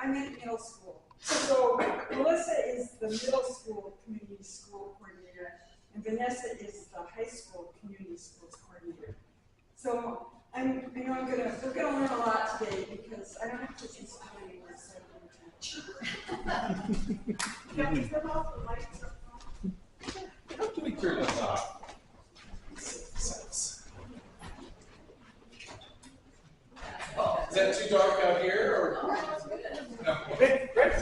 I'm in middle school. So Melissa is the middle school community school coordinator, and Vanessa is the high school community schools coordinator. So we're gonna learn a lot today because I don't have to see school anymore, so can we turn off the lights up front? How can we turn this off? Is that too dark out here, or? No. Okay, great.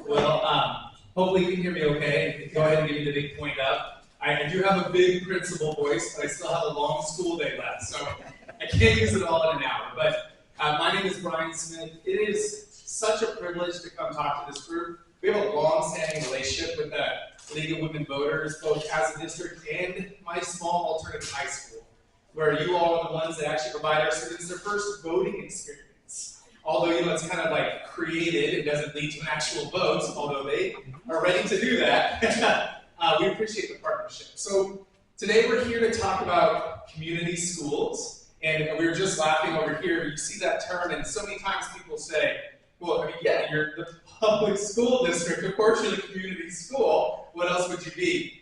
Well, hopefully you can hear me okay. Go ahead and give me the big point up. I do have a big principal voice, but I still have a long school day left, so I can't use it all in an hour. But my name is Brian Smith. It is such a privilege to come talk to this group. We have a long-standing relationship with the League of Women Voters, both as a district and my small alternative high school, where you all are the ones that actually provide our students their first voting experience. Although, it's kind of like created, it doesn't lead to an actual vote, although they are ready to do that. We appreciate the partnership. So today we're here to talk about community schools, and we were just laughing over here. You see that term, and so many times people say, well, yeah, you're the public school district, of course you're the community school, what else would you be?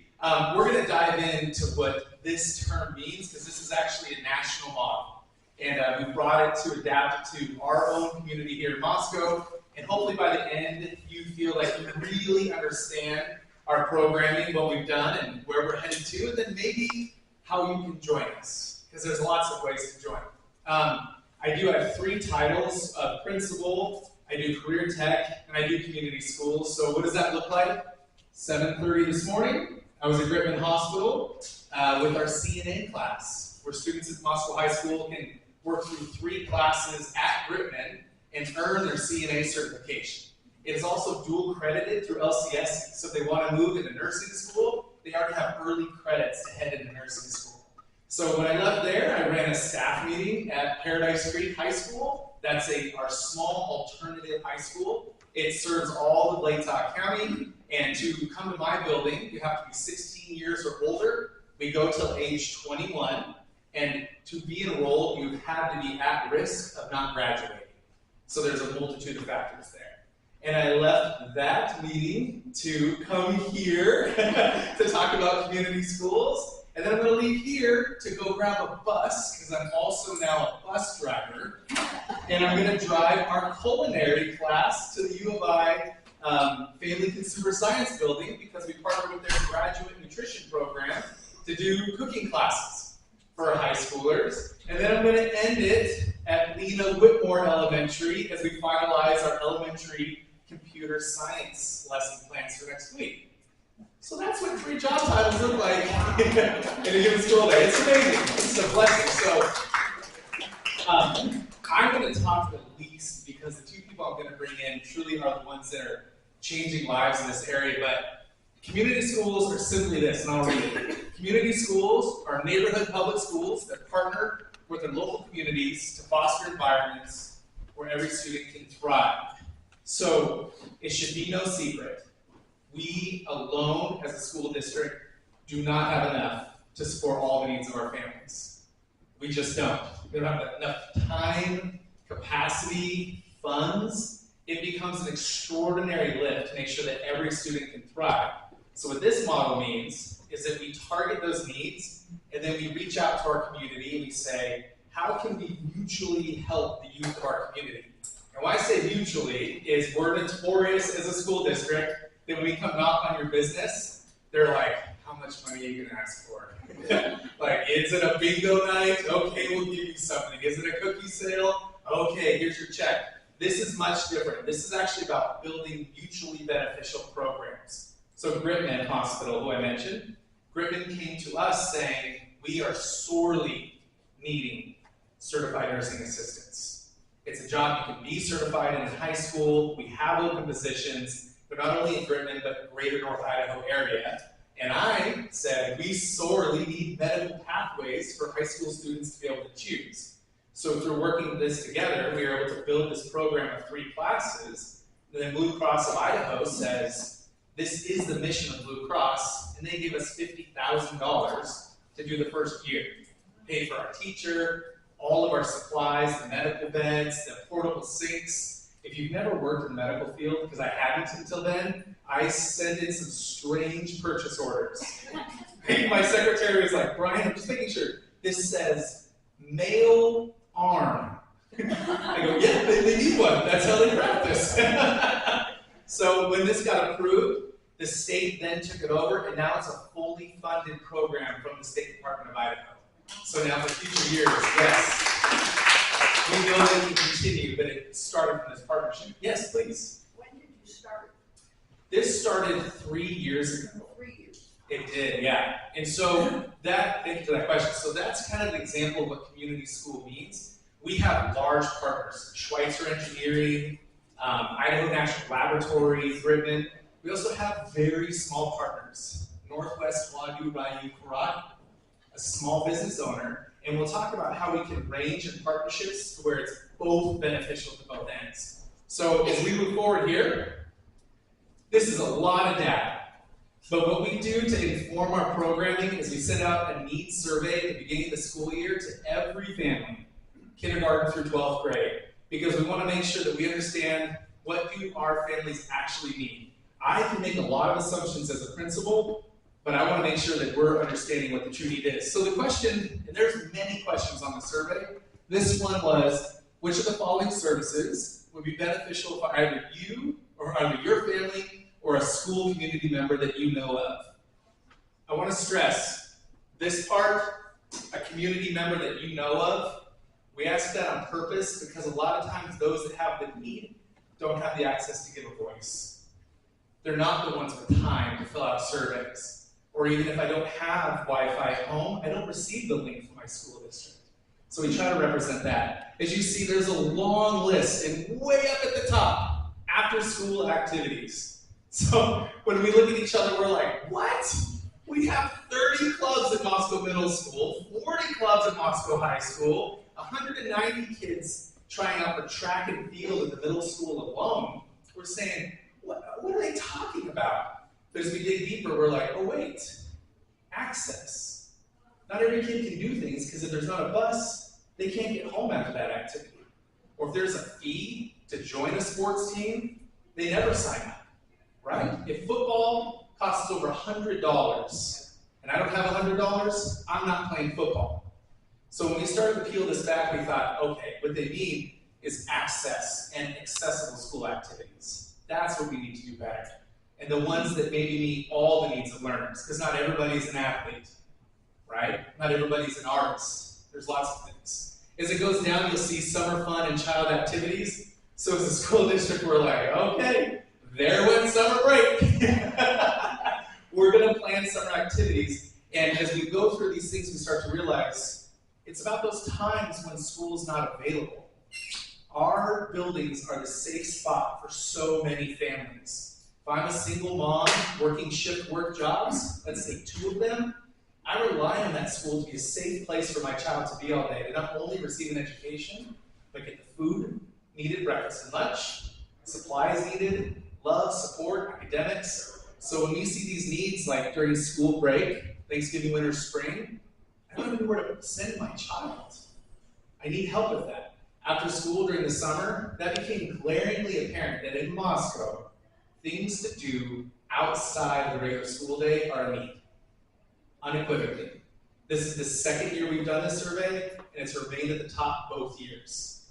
We're going to dive into what this term means, because this is actually a national model. And we brought it to adapt to our own community here in Moscow, and hopefully by the end you feel like you really understand our programming, what we've done, and where we're headed to, and then maybe how you can join us, because there's lots of ways to join. I do have 3 titles of principal, I do career tech, and I do community schools. So what does that look like? 7:30 this morning, I was at Gritman Hospital with our CNA class, where students at Moscow High School can work through 3 classes at Gritman and earn their CNA certification. It is also dual credited through LCS, so if they want to move into nursing school, they already have early credits to head into nursing school. So when I left there, I ran a staff meeting at Paradise Creek High School. That's our small alternative high school. It serves all of Latah County, and to come to my building, you have to be 16 years or older. We go till age 21, and to be enrolled, you have to be at risk of not graduating. So there's a multitude of factors there. And I left that meeting to come here to talk about community schools. And then I'm going to leave here to go grab a bus, because I'm also now a bus driver. And I'm going to drive our culinary class to the U of I Family Consumer Science building, because we partner with their graduate nutrition program to do cooking classes for our high schoolers. And then I'm going to end it at Lena Whitmore Elementary as we finalize our elementary computer science lesson plans for next week. So that's what 3 job titles look like in a given school day. It's amazing. It's a blessing. So I'm going to talk the least, because the 2 people I'm going to bring in truly are the ones that are changing lives in this area. But community schools are simply this, and I'll read it. Community schools are neighborhood public schools that partner with their local communities to foster environments where every student can thrive. So it should be no secret. We alone, as a school district, do not have enough to support all the needs of our families. We just don't. We don't have enough time, capacity, funds. It becomes an extraordinary lift to make sure that every student can thrive. So what this model means is that we target those needs, and then we reach out to our community and we say, how can we mutually help the youth of our community? And why I say mutually is we're notorious as a school district that when we come knock on your business, they're like, how much money are you going to ask for? Like, is it a bingo night? Okay, we'll give you something. Is it a cookie sale? Okay, here's your check. This is much different. This is actually about building mutually beneficial programs. So Gritman Hospital, who I mentioned, Gritman came to us saying, we are sorely needing certified nursing assistants. It's a job you can be certified in high school. We have open positions. But not only in Gritman, but the greater North Idaho area. And I said, we sorely need medical pathways for high school students to be able to choose. So through working this together, we were able to build this program of 3 classes. And then Blue Cross of Idaho says, this is the mission of Blue Cross, and they gave us $50,000 to do the first year. Pay for our teacher, all of our supplies, the medical beds, the portable sinks. If you've never worked in the medical field, because I hadn't until then, I sent in some strange purchase orders. My secretary was like, Brian, I'm just making sure. This says male arm. I go, yeah, they need one. That's how they practice. So when this got approved, the state then took it over, and now it's a fully funded program from the State Department of Idaho. So now for future years, yes, we know that it can continue, but it started from this partnership. Yes, please. When did you start? This started 3 years ago. 3 years. It did, yeah. And so thank you for that question. So that's kind of an example of what community school means. We have large partners, Schweitzer Engineering, Idaho National Laboratory, Rittman. We also have very small partners, Northwest Wadu Ryu Karat, a small business owner, and we'll talk about how we can range in partnerships to where it's both beneficial to both ends. So as we move forward here, this is a lot of data. But what we do to inform our programming is we send out a needs survey at the beginning of the school year to every family, kindergarten through 12th grade, because we want to make sure that we understand what do our families actually need. I can make a lot of assumptions as a principal, but I want to make sure that we're understanding what the true need is. So the question, and there's many questions on the survey, this one was, which of the following services would be beneficial for either you or either your family or a school community member that you know of? I want to stress, this part, a community member that you know of, we ask that on purpose because a lot of times those that have the need don't have the access to give a voice. They're not the ones with time to fill out surveys. Or even if I don't have Wi-Fi at home, I don't receive the link from my school district. So we try to represent that. As you see, there's a long list, and way up at the top, after school activities. So when we look at each other, we're like, what? We have 30 clubs at Moscow Middle School, 40 clubs at Moscow High School, 190 kids trying out for track and field at the middle school alone. We're saying, what are they talking about? But as we dig deeper, we're like, oh wait, access. Not every kid can do things because if there's not a bus, they can't get home after that activity. Or if there's a fee to join a sports team, they never sign up, right? If football costs over $100 and I don't have $100, I'm not playing football. So when we started to peel this back, we thought, okay, what they need is access and accessible school activities. That's what we need to do better. And the ones that maybe meet all the needs of learners, because not everybody's an athlete, right? Not everybody's an artist. There's lots of things. As it goes down, you'll see summer fun and child activities. So as a school district, we're like, okay, there went summer break. We're going to plan summer activities. And as we go through these things, we start to realize it's about those times when school is not available. Our buildings are the safe spot for so many families. If I'm a single mom working shift work jobs, let's say 2 of them, I rely on that school to be a safe place for my child to be all day, to not only receive an education, but get the food needed, breakfast and lunch, supplies needed, love, support, academics. So when we see these needs, like during school break, Thanksgiving, winter, spring, I don't even know where to send my child. I need help with that. After school during the summer, that became glaringly apparent that in Moscow, things to do outside of the regular school day are a need, unequivocally. This is the second year we've done this survey, and it's remained at the top both years.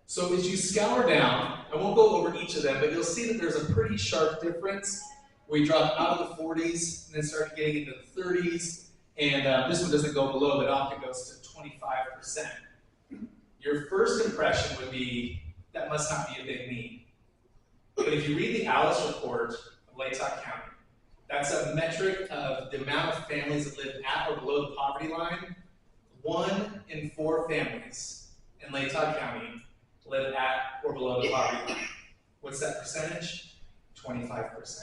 So as you scour down, I won't go over each of them, but you'll see that there's a pretty sharp difference. We drop out of the 40s and then start getting into the 30s, and this one doesn't go below, but often goes to 25%. Your first impression would be, that must not be a big need. But if you read the Alice report of Latah County, that's a metric of the amount of families that live at or below the poverty line. 1 in 4 families in Latah County live at or below the poverty line. What's that percentage? 25%.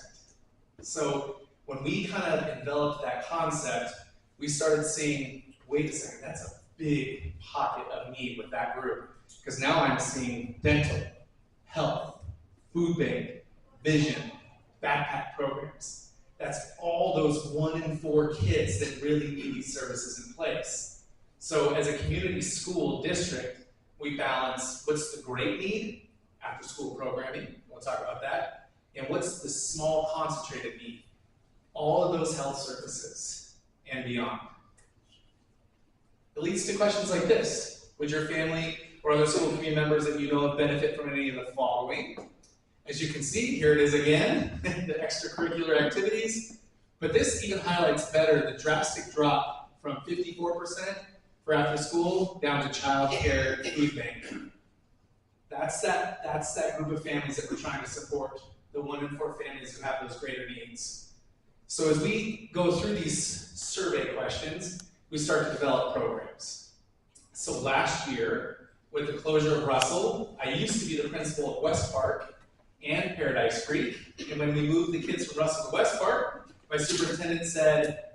So when we kind of enveloped that concept, we started seeing, wait a second, that's a big pocket of need with that group. Because now I'm seeing dental, health, food bank, vision, backpack programs. That's all those 1 in 4 kids that really need these services in place. So as a community school district, we balance what's the great need, after school programming, we'll talk about that, and what's the small concentrated need, all of those health services and beyond. It leads to questions like this. Would your family or other school community members that you know of benefit from any of the following? As you can see, here it is again, the extracurricular activities. But this even highlights better the drastic drop from 54% for after school down to child care food bank. That's that group of families that we're trying to support, the 1 in 4 families who have those greater needs. So as we go through these survey questions, we start to develop programs. So last year, with the closure of Russell, I used to be the principal of West Park and Paradise Creek, and when we moved the kids from Russell to West Park, my superintendent said,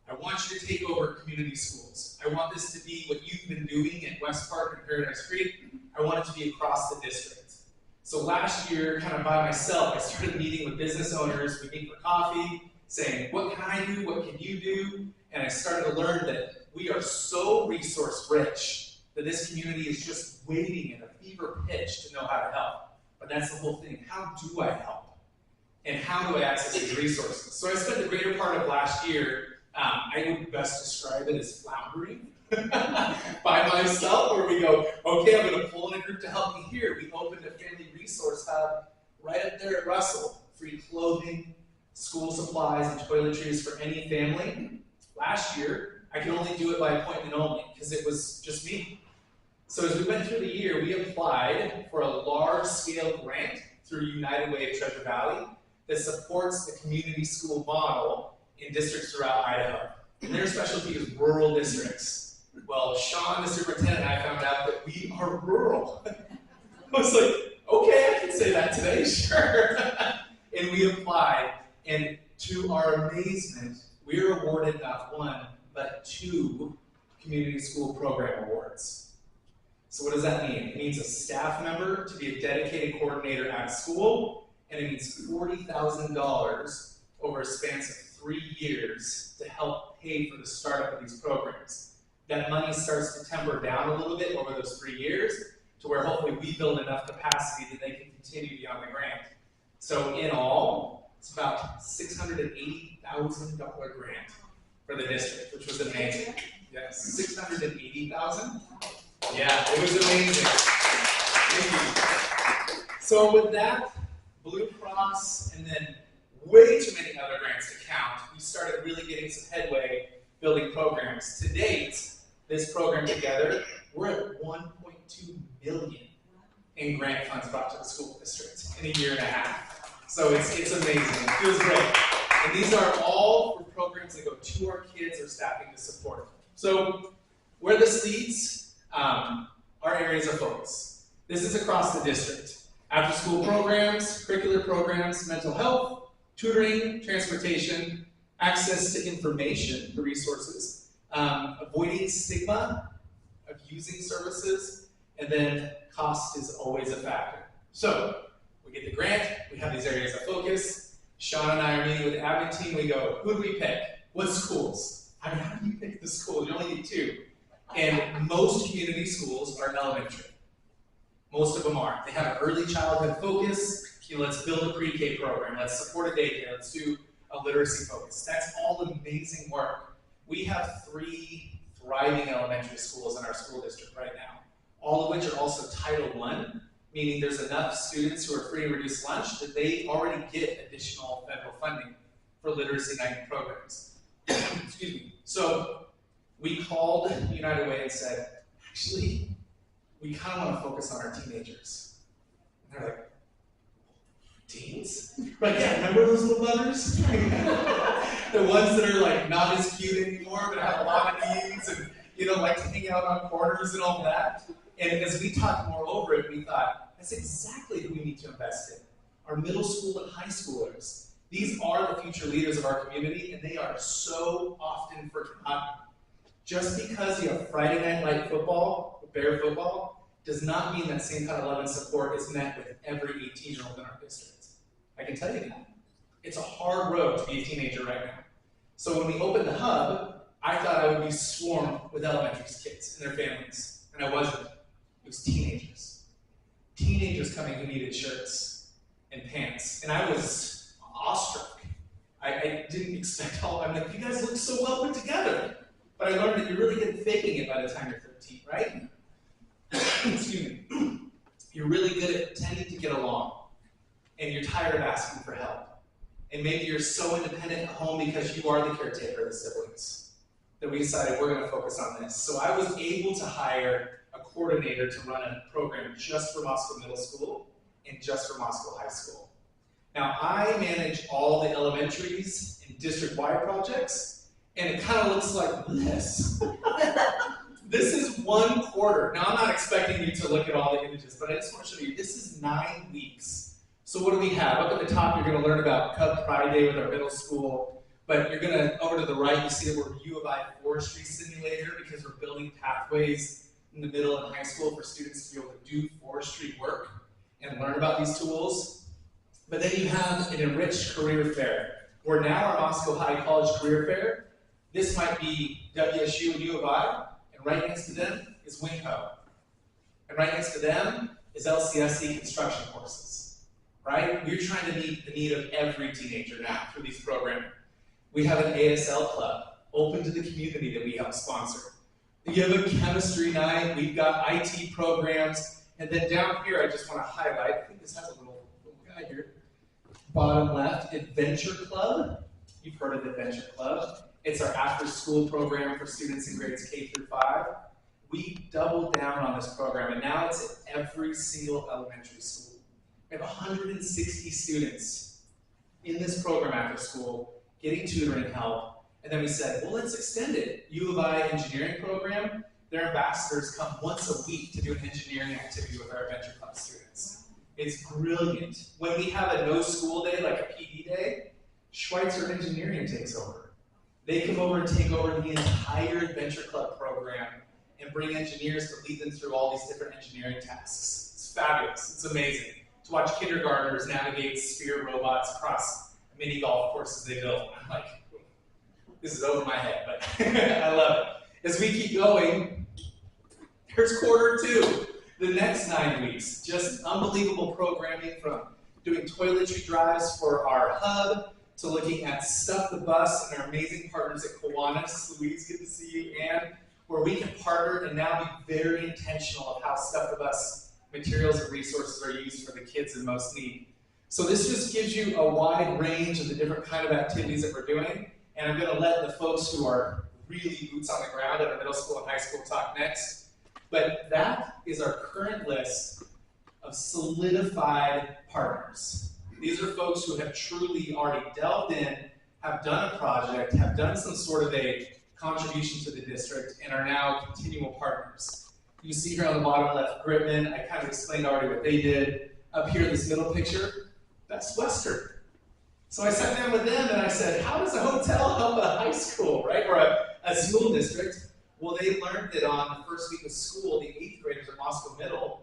I want you to take over community schools. I want this to be what you've been doing at West Park and Paradise Creek. I want it to be across the district. So last year, kind of by myself, I started meeting with business owners. We meet for coffee, saying, what can I do? What can you do? And I started to learn that we are so resource rich that this community is just waiting in a fever pitch to know how to help. But that's the whole thing. How do I help? And how do I access these resources? So I spent the greater part of last year, I would best describe it as floundering by myself, where we go, okay, I'm going to pull in a group to help me here. We opened a family resource hub right up there at Russell. Free clothing, school supplies, and toiletries for any family. Last year, I could only do it by appointment only because it was just me. So as we went through the year, we applied for a large-scale grant through United Way of Treasure Valley that supports the community school model in districts throughout Idaho. And their specialty is rural districts. Well, Sean, the superintendent, and I found out that we are rural. I was like, okay, I can say that today, sure. And we applied, and to our amazement, we were awarded not 1, but 2 community school program awards. So what does that mean? It means a staff member to be a dedicated coordinator at school, and it means $40,000 over a span of 3 years to help pay for the startup of these programs. That money starts to temper down a little bit over those 3 years to where hopefully we build enough capacity that they can continue beyond the grant. So in all, it's about $680,000 grant for the district, which was amazing. Yes, $680,000. Yeah, it was amazing. Thank you. So with that, Blue Cross, and then way too many other grants to count, we started really getting some headway building programs. To date, this program together, we're at $1.2 million in grant funds brought to the school district in a year and a half. So it's amazing. It feels great. And these are all for programs that go to our kids or staffing to support. So where this leads, our areas of focus. This is across the district. After school programs, curricular programs, mental health, tutoring, transportation, access to information, the resources, avoiding stigma of using services, and then cost is always a factor. So we get the grant, we have these areas of focus. Sean and I are meeting with the admin team, we go, who do we pick? What schools? I mean, how do you pick the schools? You only need 2. And most community schools are elementary. Most of them are. They have an early childhood focus. Let's build a pre-K program. Let's support a daycare. Let's do a literacy focus. That's all amazing work. We have 3 thriving elementary schools in our school district right now, all of which are also Title I, meaning there's enough students who are free and reduced lunch that they already get additional federal funding for literacy night programs. Excuse me. So we called United Way and said, actually, we kind of want to focus on our teenagers. And they're like, teens? Like, yeah, remember those little buggers? The ones that are like not as cute anymore, but have a lot of needs and, you know, like to hang out on corners and all that. And as we talked more over it, we thought, that's exactly who we need to invest in. Our middle school and high schoolers. These are the future leaders of our community, and they are so often forgotten. Just because you have Friday night light football, bear football, does not mean that same kind of love and support is met with every 18-year-old in our district. I can tell you that. It's a hard road to be a teenager right now. So when we opened the hub, I thought I would be swarmed with elementary kids and their families, and I wasn't. It was teenagers. Teenagers coming who needed shirts and pants, and I was awestruck. I didn't expect all. I'm like, you guys look so well put together. But I learned that you're really good at faking it by the time you're 13, right? Excuse me. You're really good at pretending to get along, and you're tired of asking for help. And maybe you're so independent at home because you are the caretaker of the siblings that we decided we're going to focus on this. So I was able to hire a coordinator to run a program just for Moscow Middle School and just for Moscow High School. Now, I manage all the elementaries and district-wide projects, and it kind of looks like this. This is 1 quarter. Now, I'm not expecting you to look at all the images, but I just want to show you, this is 9 weeks. So what do we have? Up at the top, you're going to learn about Cub Pride Day with our middle school, but you're going to, over to the right, you see that we're U of I forestry simulator because we're building pathways in the middle and high school for students to be able to do forestry work and learn about these tools. But then you have an enriched career fair, where now our Moscow High College Career Fair, this might be WSU and U of I, and right next to them is WinCo. And right next to them is LCSC construction courses, right? We're trying to meet the need of every teenager now through these programs. We have an ASL club, open to the community that we help sponsor. You have a chemistry night, we've got IT programs, and then down here I just want to highlight, I think this has a little guy here. Bottom left, Adventure Club. You've heard of Adventure Club. It's our after-school program for students in grades K through 5. We doubled down on this program, and now it's at every single elementary school. We have 160 students in this program after school, getting tutoring help, and then we said, well, let's extend it. U of I engineering program, their ambassadors come once a week to do an engineering activity with our Adventure Club students. It's brilliant. When we have a no school day, like a PD day, Schweitzer Engineering takes over. They come over and take over the entire Adventure Club program and bring engineers to lead them through all these different engineering tasks. It's fabulous. It's amazing to watch kindergartners navigate sphere robots across mini golf courses they built. I'm like, this is over my head, but I love it. As we keep going, here's quarter 2. The next 9 weeks, just unbelievable programming, from doing toiletry drives for our hub to looking at Stuff the Bus and our amazing partners at Kiwanis. Louise, good to see you, and where we can partner and now be very intentional of how Stuff the Bus materials and resources are used for the kids in most need. So this just gives you a wide range of the different kind of activities that we're doing, and I'm going to let the folks who are really boots on the ground at our middle school and high school talk next. But that is our current list of solidified partners. These are folks who have truly already delved in, have done a project, have done some sort of a contribution to the district, and are now continual partners. You see here on the bottom left, Gritman. I kind of explained already what they did. Up here, this middle picture, that's Western. So I sat down with them and I said, how does a hotel help a high school, right? Or a school district? Well, they learned that on the first week of school, the 8th graders at Moscow Middle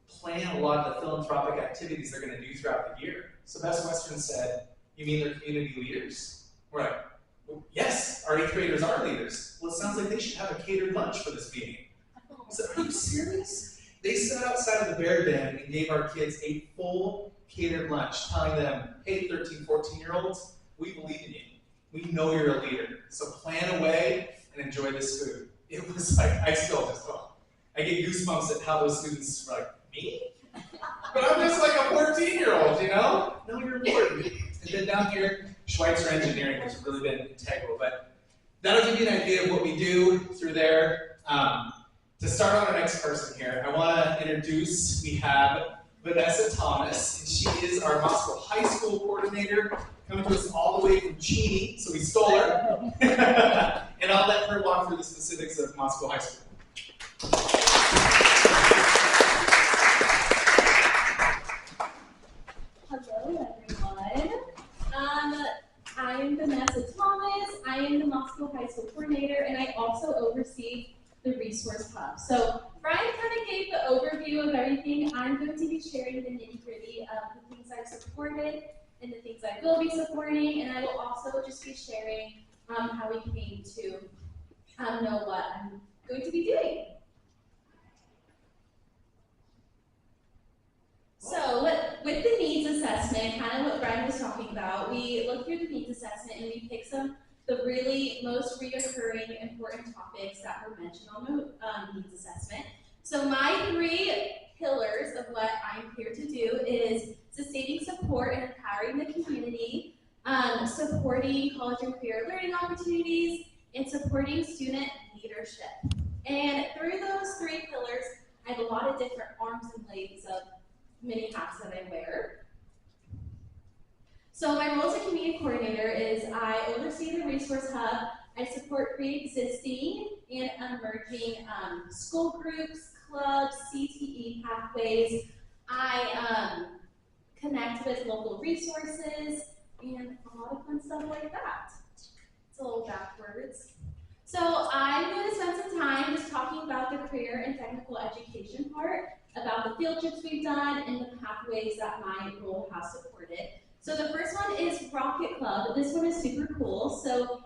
plan a lot of the philanthropic activities they're going to do throughout the year. So Best Western said, you mean they're community leaders? We're like, well, yes, our 8th graders are leaders. Well, it sounds like they should have a catered lunch for this meeting. I said, are you serious? They sat outside of the Bear Den and gave our kids a full catered lunch, telling them, hey, 13, 14-year-olds, we believe in you. We know you're a leader. So plan away and enjoy this food. It was like, I still just, I get goosebumps at how those students were like, me? But I'm just like a 14-year-old, you know? No, you're important. And then down here, Schweitzer Engineering, which has really been integral. But that'll give you an idea of what we do through there. To start on our next person here, I want to introduce, we have Vanessa Thomas, and she is our Moscow High School coordinator, coming to us all the way from Cheney, so we stole her. And I'll let her walk through the specifics of Moscow High School. Hello, everyone. I am Vanessa Thomas. I am the Moscow High School coordinator, and I also oversee the resource hub. So Brian kind of gave the overview of everything. I'm going to be sharing the nitty-gritty of the things I've supported and the things I will be supporting, and I will also just be sharing how we came to know what I'm going to be doing. So with the needs assessment, kind of what Brian was talking about, we looked through the needs assessment and we picked the really most reoccurring important topics that were mentioned on the needs assessment. So my 3 pillars of what I'm here to do is sustaining support and empowering the community, supporting college and career learning opportunities, and supporting student leadership. And through those 3 pillars, I have a lot of different arms and legs of many hats that I wear. So my role as a community coordinator is I oversee the resource hub, I support pre-existing and emerging school groups, clubs, CTE pathways. I connect with local resources and a lot of fun stuff like that. It's a little backwards. So I'm going to spend some time just talking about the career and technical education part, about the field trips we've done, and the pathways that my role has supported. So the first one is Rocket Club. This one is super cool. So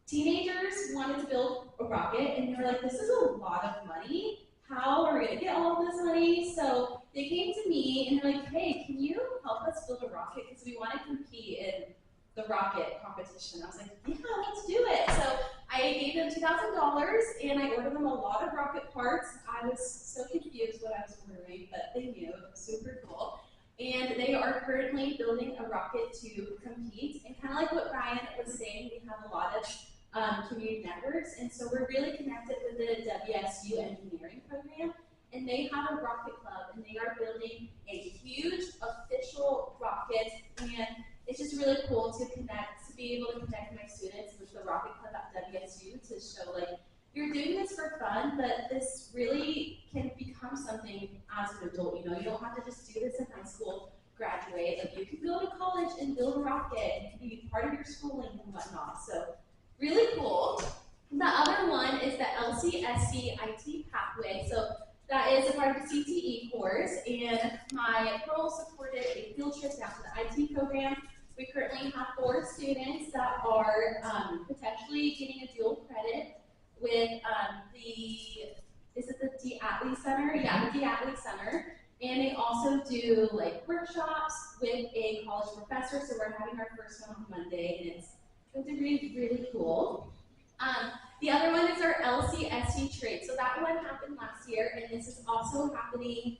teenagers wanted to build a rocket, and they were like, this is a lot of money. How are we going to get all of this money? So they came to me, and they're like, hey, can you help us build a rocket? Because we want to compete in the rocket competition. I was like, yeah, let's do it. So I gave them $2,000 and I ordered them a lot of rocket parts. I was so confused what I was ordering, but they knew. It was super cool. And they are currently building a rocket to compete. And kind of like what Ryan was saying, we have a lot of community networks. And so we're really connected with the WSU engineering program. And they have a rocket club and they are building a huge official rocket. And it's just really cool to connect, to be able to connect my students with the Rocket Club at WSU to show like, you're doing this for fun, but this really can become something as an adult. You know, you don't have to just do this in high school, graduate. Like you can go to college and build a rocket. It can be part of your schooling and whatnot. So really cool. The other one is the LCSC IT pathway. So that is a part of the CTE course, and my role supported a field trip down to the IT program. We currently have 4 students that are potentially getting a dual credit with is it the DeAtley Center? Yeah, the DeAtley Center. And they also do like workshops with a college professor. So we're having our first one on Monday, and it's going to be really cool. The other one is our LCSC trade. So that one happened last year, and this is also happening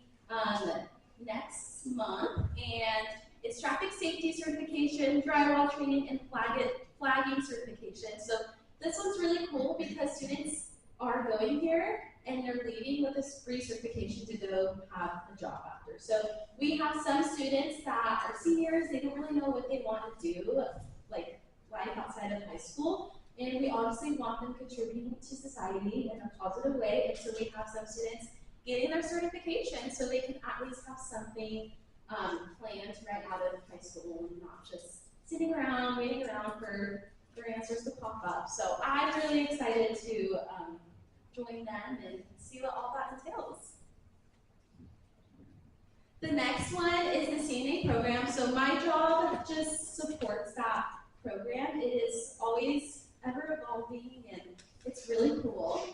next month. And it's traffic safety certification, drywall training, and flagging certification. So this one's really cool because students are going here and they're leaving with this free certification to go have a job after. So we have some students that are seniors, they don't really know what they want to do, like life outside of high school. And we obviously want them contributing to society in a positive way. And so we have some students getting their certification so they can at least have something planned right out of high school and not just sitting around, waiting around for their answers to pop up. So I'm really excited to join them and see what all that entails. The next one is the CNA program. So my job just supports that program. It is always ever evolving and it's really cool.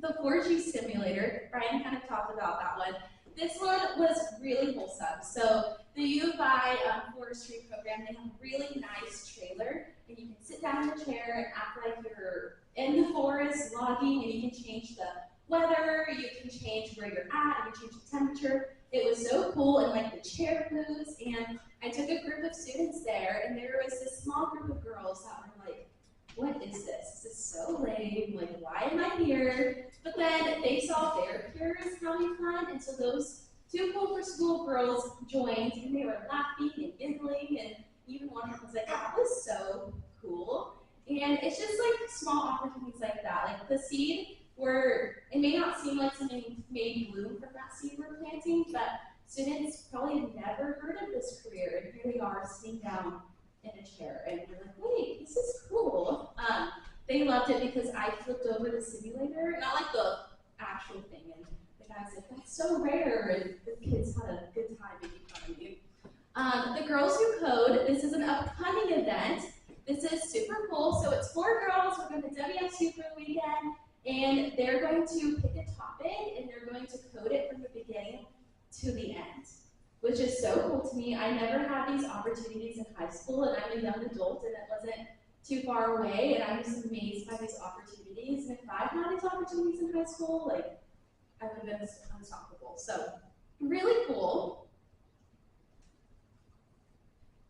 The 4G simulator, Brian kind of talked about that one. This one was really wholesome. So the U of I forestry program, they have a really nice trailer, and you can sit down in a chair and act like you're in the forest logging, and you can change the weather, you can change where you're at, you can change the temperature. It was so cool, and like the chair moves, and I took a group of students there, and there was this small group of girls that were like, what is this? This is so lame, like why am I here? But then they saw their peers having fun, and so those 2 Cool for School girls joined, and they were laughing and giggling, and even one of them was like, that was so cool. And it's just like small opportunities like that. Like the seed, it may not seem like something may bloom from that seed we're planting, but students probably have never heard of this career, and here they are sitting down in a chair, and we're like, wait, this is cool. They loved it because I flipped over the simulator, not like the actual thing, and the guy said, that's so rare, and the kids had a good time making fun of me. The Girls Who Code, this is an upcoming event. This is super cool. So it's 4 girls. We're going to WSU for the weekend, and they're going to pick a topic, and they're going to code it from the beginning to the end, which is so cool to me. I never had these opportunities in high school, and I'm a young adult, and it wasn't too far away, and I'm just amazed by these opportunities. And if I had these opportunities in high school, like, I would have been unstoppable. So really cool.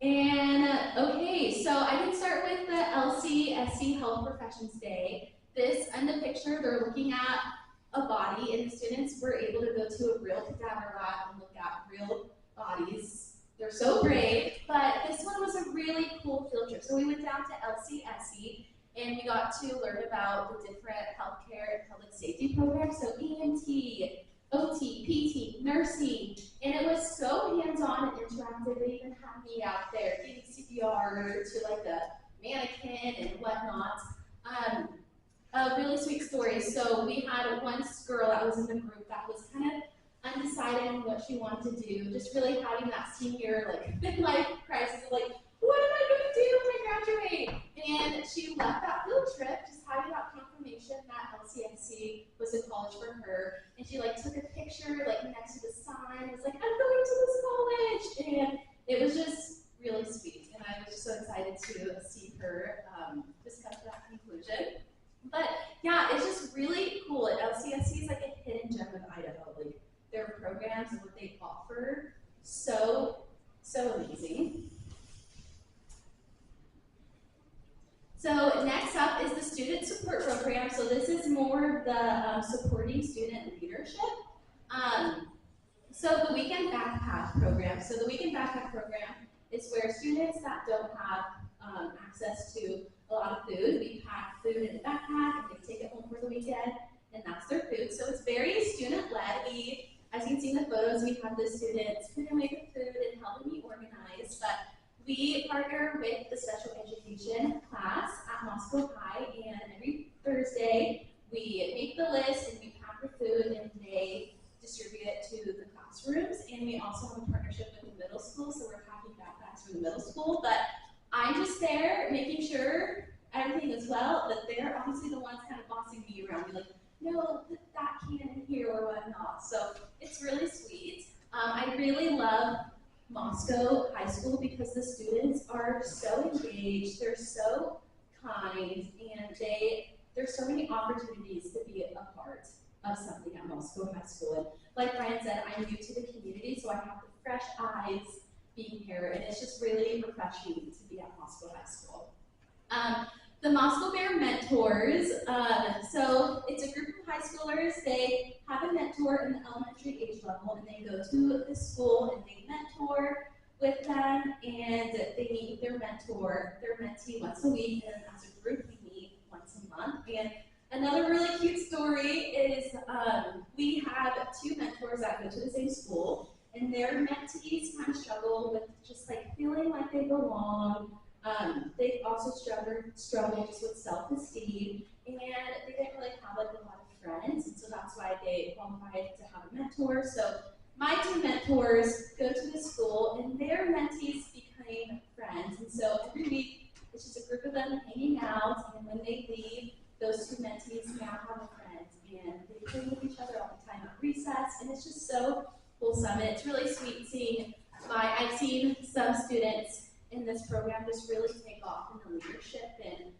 And okay, so I can start with the LCSC Health Professions Day. This, in the picture, they're looking at a body, and the students were able to go to a real cadaver lab and look at real bodies. They're so brave, but this one was a really cool field trip. So we went down to LCSC, and we got to learn about the different healthcare and public safety programs. So EMT, OT, PT, nursing, and it was so hands-on and interactive. They even had me out there giving CPR to like the mannequin and whatnot. A really sweet story. So we had one girl that was in the group that was kind of undecided on what she wanted to do, just really having that senior like midlife crisis of like, what am I going to do when I graduate? And she left that field trip just having that confirmation that LCSC was a college for her. And she like took a picture like next to the sign, was like, I'm going to this college. And it was just really sweet. And I was just so excited to see her just come to that conclusion. But yeah, it's just really cool. LCSC is like a hidden gem of Idaho. Like their programs and what they offer, so amazing. So next up is the student support program. So this is more of the supporting student leadership. So the weekend backpack program. So the weekend backpack program is where students that don't have access to a lot of food, we pack food in a backpack and they take it home for the weekend, and that's their food. So it's very student-led. As you can see in the photos, we have the students putting away the food and helping me organize, but we partner with the special education class at Moscow High, and every Thursday we make the list and we pack the food and they distribute it to the classrooms. And we also have a partnership with the middle school, so we're packing backpacks for the middle school. But I'm just there making sure everything is well, but they're obviously the ones kind of bossing me around, be like, no, put that can in here or whatnot. So it's really sweet. I really love Moscow High School because the students are so engaged, they're so kind, and there's so many opportunities to be a part of something at Moscow High School. And like Brian said, I'm new to the community, so I have the fresh eyes being here, and it's just really refreshing to be at Moscow High School. The Moscow Bear Mentors, so it's a group of high schoolers. They have a mentor in the elementary age level, and they go to the school and they mentor with them, and they meet with their mentor, their mentee once a week, and as a group we meet once a month. And another really cute story is we have 2 mentors that go to the same school, and their mentees kind of struggle with just like feeling like they belong. They also struggle just with self-esteem, and they didn't really have like a lot of friends, and so that's why they qualified to have a mentor. So my 2 mentors go to the school, and their mentees became friends, and so every week it's just a group of them hanging out, and when they leave, those 2 mentees now have a friend, and they play with each other all the time at recess, and it's just so wholesome. And it's really sweet seeing I've seen some students in this program just really take off in the leadership and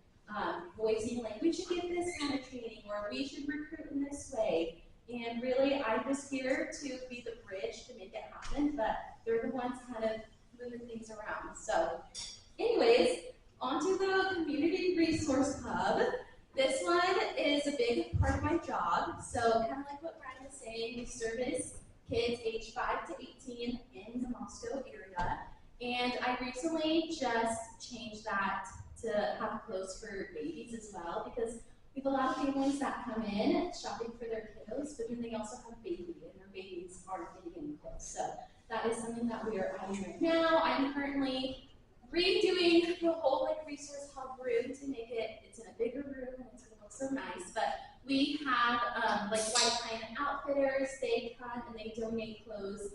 voicing like, we should get this kind of training, or we should recruit in this way. And really, I'm just here to be the bridge to make it happen, but they're the ones kind of moving things around. So anyways, onto the Community Resource Hub. This one is a big part of my job. So kind of like what Brian was saying, we service kids aged 5 to 18 in the Moscow area. And I recently just changed that to have clothes for babies as well, because we have a lot of families that come in shopping for their kiddos, but then they also have babies, and their babies aren't getting any clothes. So that is something that we are adding right now. I'm currently redoing the whole resource hub room to make it's in a bigger room and it's gonna look so nice. But we have White Pine Outfitters. They come and they donate clothes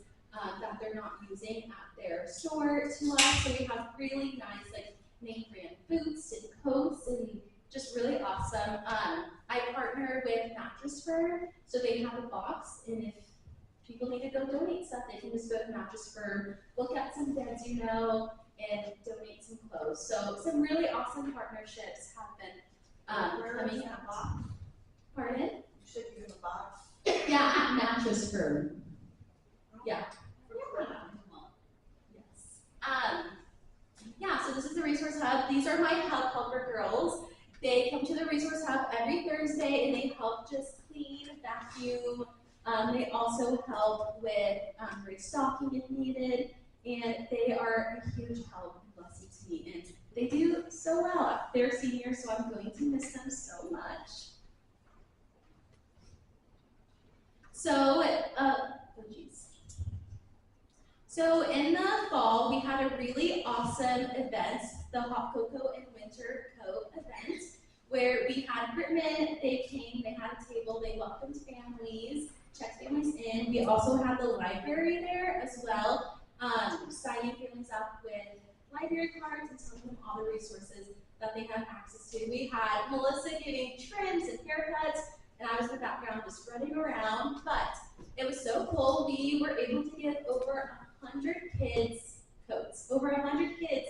that they're not using at their store. store to us, so we have really nice like name brand boots and coats and just really awesome. I partner with Mattress Firm, so they have a box, and if people need to go donate stuff, they can just go to Mattress Firm, look at some beds you know, and donate some clothes. So some really awesome partnerships have been coming up. Pardon? You said you have a box? Yeah, at Mattress Firm. Yeah. Yes. Yeah, so this is the Resource Hub. These are my Hub Helper girls. They come to the Resource Hub every Thursday, and they help just clean, vacuum. They also help with restocking if needed, and they are a huge help and blessing to me. And they do so well. They're seniors, so I'm going to miss them so much. So, So in the fall, we had a really awesome event, the Hot Cocoa and Winter Coat event, where we had Gritmen, they came, they had a table, they welcomed families, checked families in. We also had the library there as well, signing families up with library cards and telling them all the resources that they have access to. We had Melissa giving trims and haircuts, and I was in the background just running around, but it was so cool. We were able to give over 100 kids coats. Over 100 kids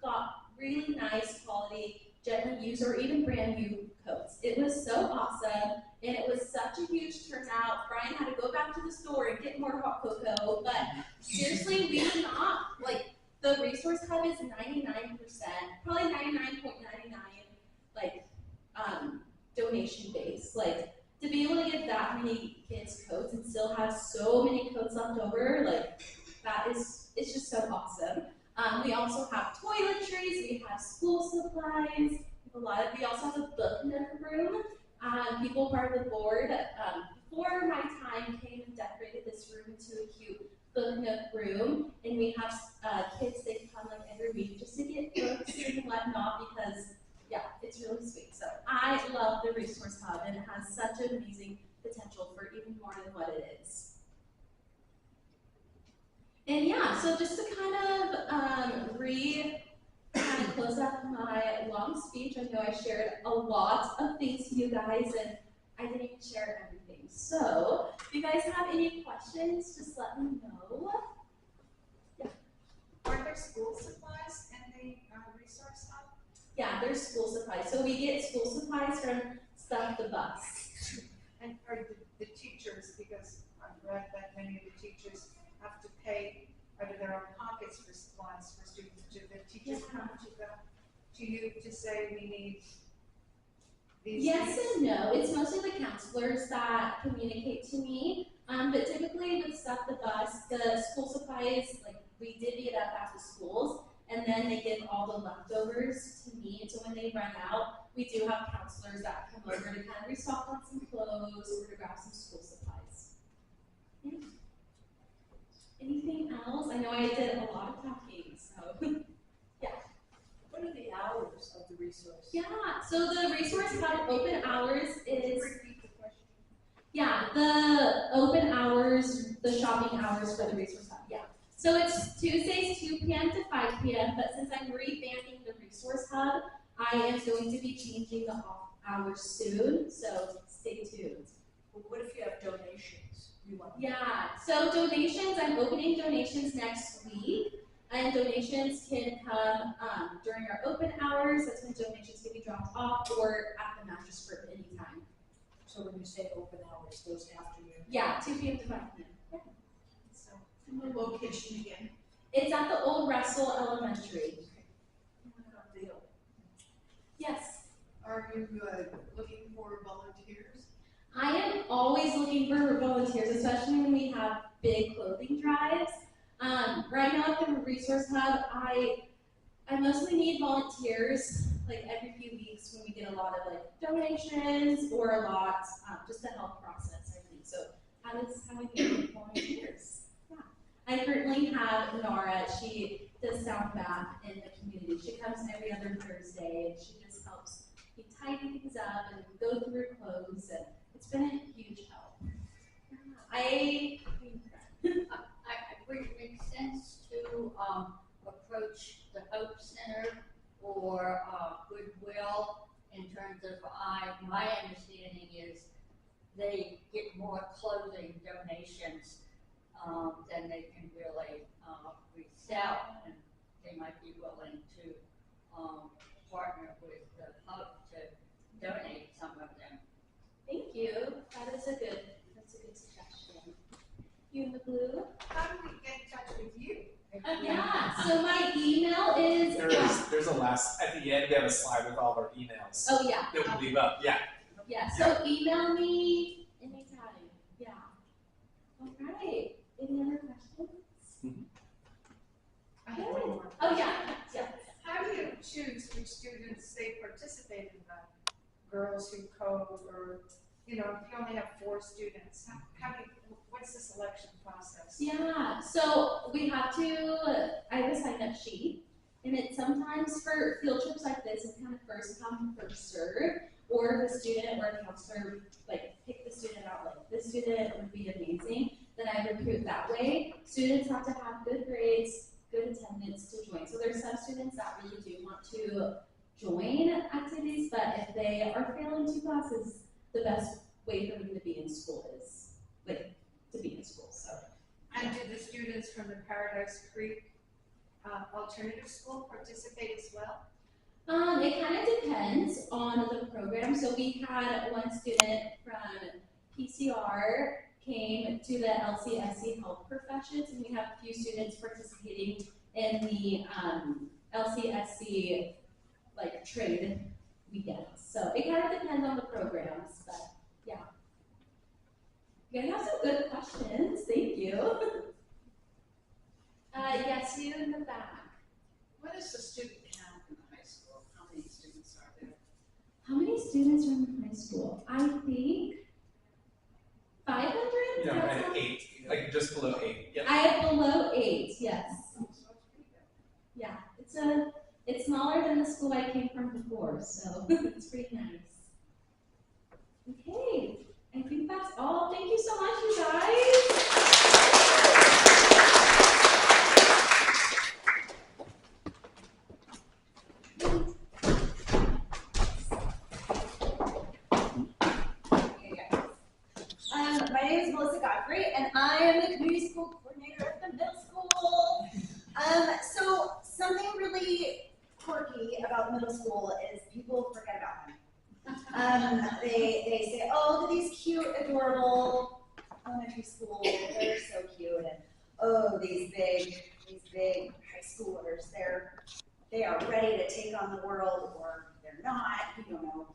got really nice quality, gently used, or even brand new coats. It was so awesome, and it was such a huge turnout. Brian had to go back to the store and get more hot cocoa, but seriously, we did not, like, the Resource Hub is 99%, probably 99.99, like, donation based. Like, to be able to give that many kids coats and still have so many coats left over, like, it's just so awesome. We also have toiletries, we have school supplies, we also have a book nook room. People part of the board, before my time, came and decorated this room into a cute book nook room, and we have kids, they come like every week just to get books and whatnot, because yeah, it's really sweet. So I love the Resource Hub, and it has such an amazing potential for even more than what it is. And yeah, so just to kind of close up my long speech, I know I shared a lot of things to you guys, and I didn't even share everything. So if you guys have any questions, just let me know. Yeah. Are there school supplies in the Resource Hub? Yeah, there's school supplies. So we get school supplies from Stuff the Bus. And are the teachers, because I've read that many of the teachers have to pay out of their own pockets for supplies for students, do the teachers come to you to say we need these Yes things? and no. It's mostly the counselors that communicate to me. But typically with Stuff the Bus, the school supplies, like, we divvy it up at the schools, and then they give all the leftovers to me. And so when they run out, we do have counselors that come over to kind of restock on some clothes or to grab some school supplies. Yeah. Anything else? I know I did a lot of talking, so yeah. What are the hours of the resource? Yeah, so the Resource Hub open hours is, Repeat the question. yeah, the open hours, the shopping hours for the Resource Hub, yeah. So it's Tuesdays 2 p.m. to 5 p.m., but since I'm revamping the Resource Hub, I am going to be changing the off hours soon, so stay tuned. Well, what if you have donations? Yeah, so donations, I'm opening donations next week, and donations can come during our open hours. That's when donations can be dropped off, or at the Mattress Firm anytime. So when you say open hours, those afternoon? Yeah, 2 p.m. to 5 p.m. Yeah. So, and the location again? It's at the old Russell Elementary. Yes. Are you looking for volunteers? I am always looking for volunteers, especially when we have big clothing drives. Right now at the Resource Hub, I mostly need volunteers like every few weeks when we get a lot of like donations or a lot just to help process everything. So how I need volunteers? Yeah. I currently have Nora. She does sound bath in the community. She comes every other Thursday, and she just helps me tidy things up and go through clothes, and it's been a huge help. I agree, it makes sense to get more clothing donations, then they can really resell, and they might be willing to partner with the hub to donate some of them. Thank you. That's a good suggestion. You in the blue? How do we get in touch with you? Yeah. So my email is. There's a last, at the end, we have a slide with all of our emails. Oh yeah. That we'll leave up, yeah. Yeah. So email me anytime. Yeah. All right. Any other questions? I have one more. Oh yeah. Yeah. How do you choose which students say participate in the Girls Who Code, or, if you only have 4 students, what's the selection process? Yeah, so we have to, I have a sign up sheet, and it's sometimes for field trips like this, it's kind of first come, first serve, or if a student or a counselor, pick the student out, this student would be amazing, then I recruit that way. Students have to have good grades, good attendance to join. So there's some students that really do want to join activities, but if they are failing 2 classes, the best way for them to be in school is, to be in school, so. And do the students from the Paradise Creek Alternative School participate as well? It kind of depends on the program. So we had one student from PCR came to the LCSC health professions, and we have a few students participating in the LCSC trade weekends. So it kind of depends on the programs, but yeah. You guys have some good questions. Thank you. Yes, you in the back. What is the student count in the high school? How many students are there? How many students are in high school? I think 500? You know, at 8, just below 8. Yep. I have below 8, yes. Yeah, it's smaller than the school I came from before, so it's pretty nice. Okay, I think that's all. Thank you so much, you guys. My name is Melissa Godfrey, and I am the community school coordinator at the middle school. So something really quirky about middle school is people forget about them. They say, oh, look at these cute, adorable elementary school, they're so cute, and oh, these big high schoolers, they are ready to take on the world, or they're not, you don't know.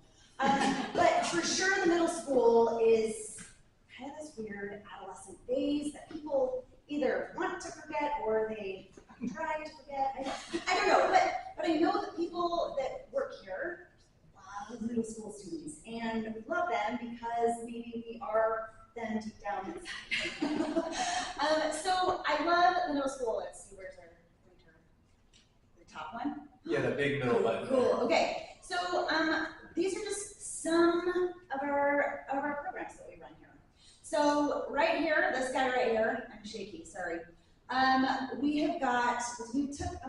But for sure, the middle school is kind of this weird adolescent phase that people either want to forget or they try to forget. I don't know, but I know that people that work here love middle school students, and we love them because maybe we are them deep down inside. So I love the middle school. Let's see, where's our pointer? The top one? Yeah, the big middle button. Cool. Okay. So these are just some of our programs that we run here. So right here, this guy right here, I'm shaky, sorry. We took a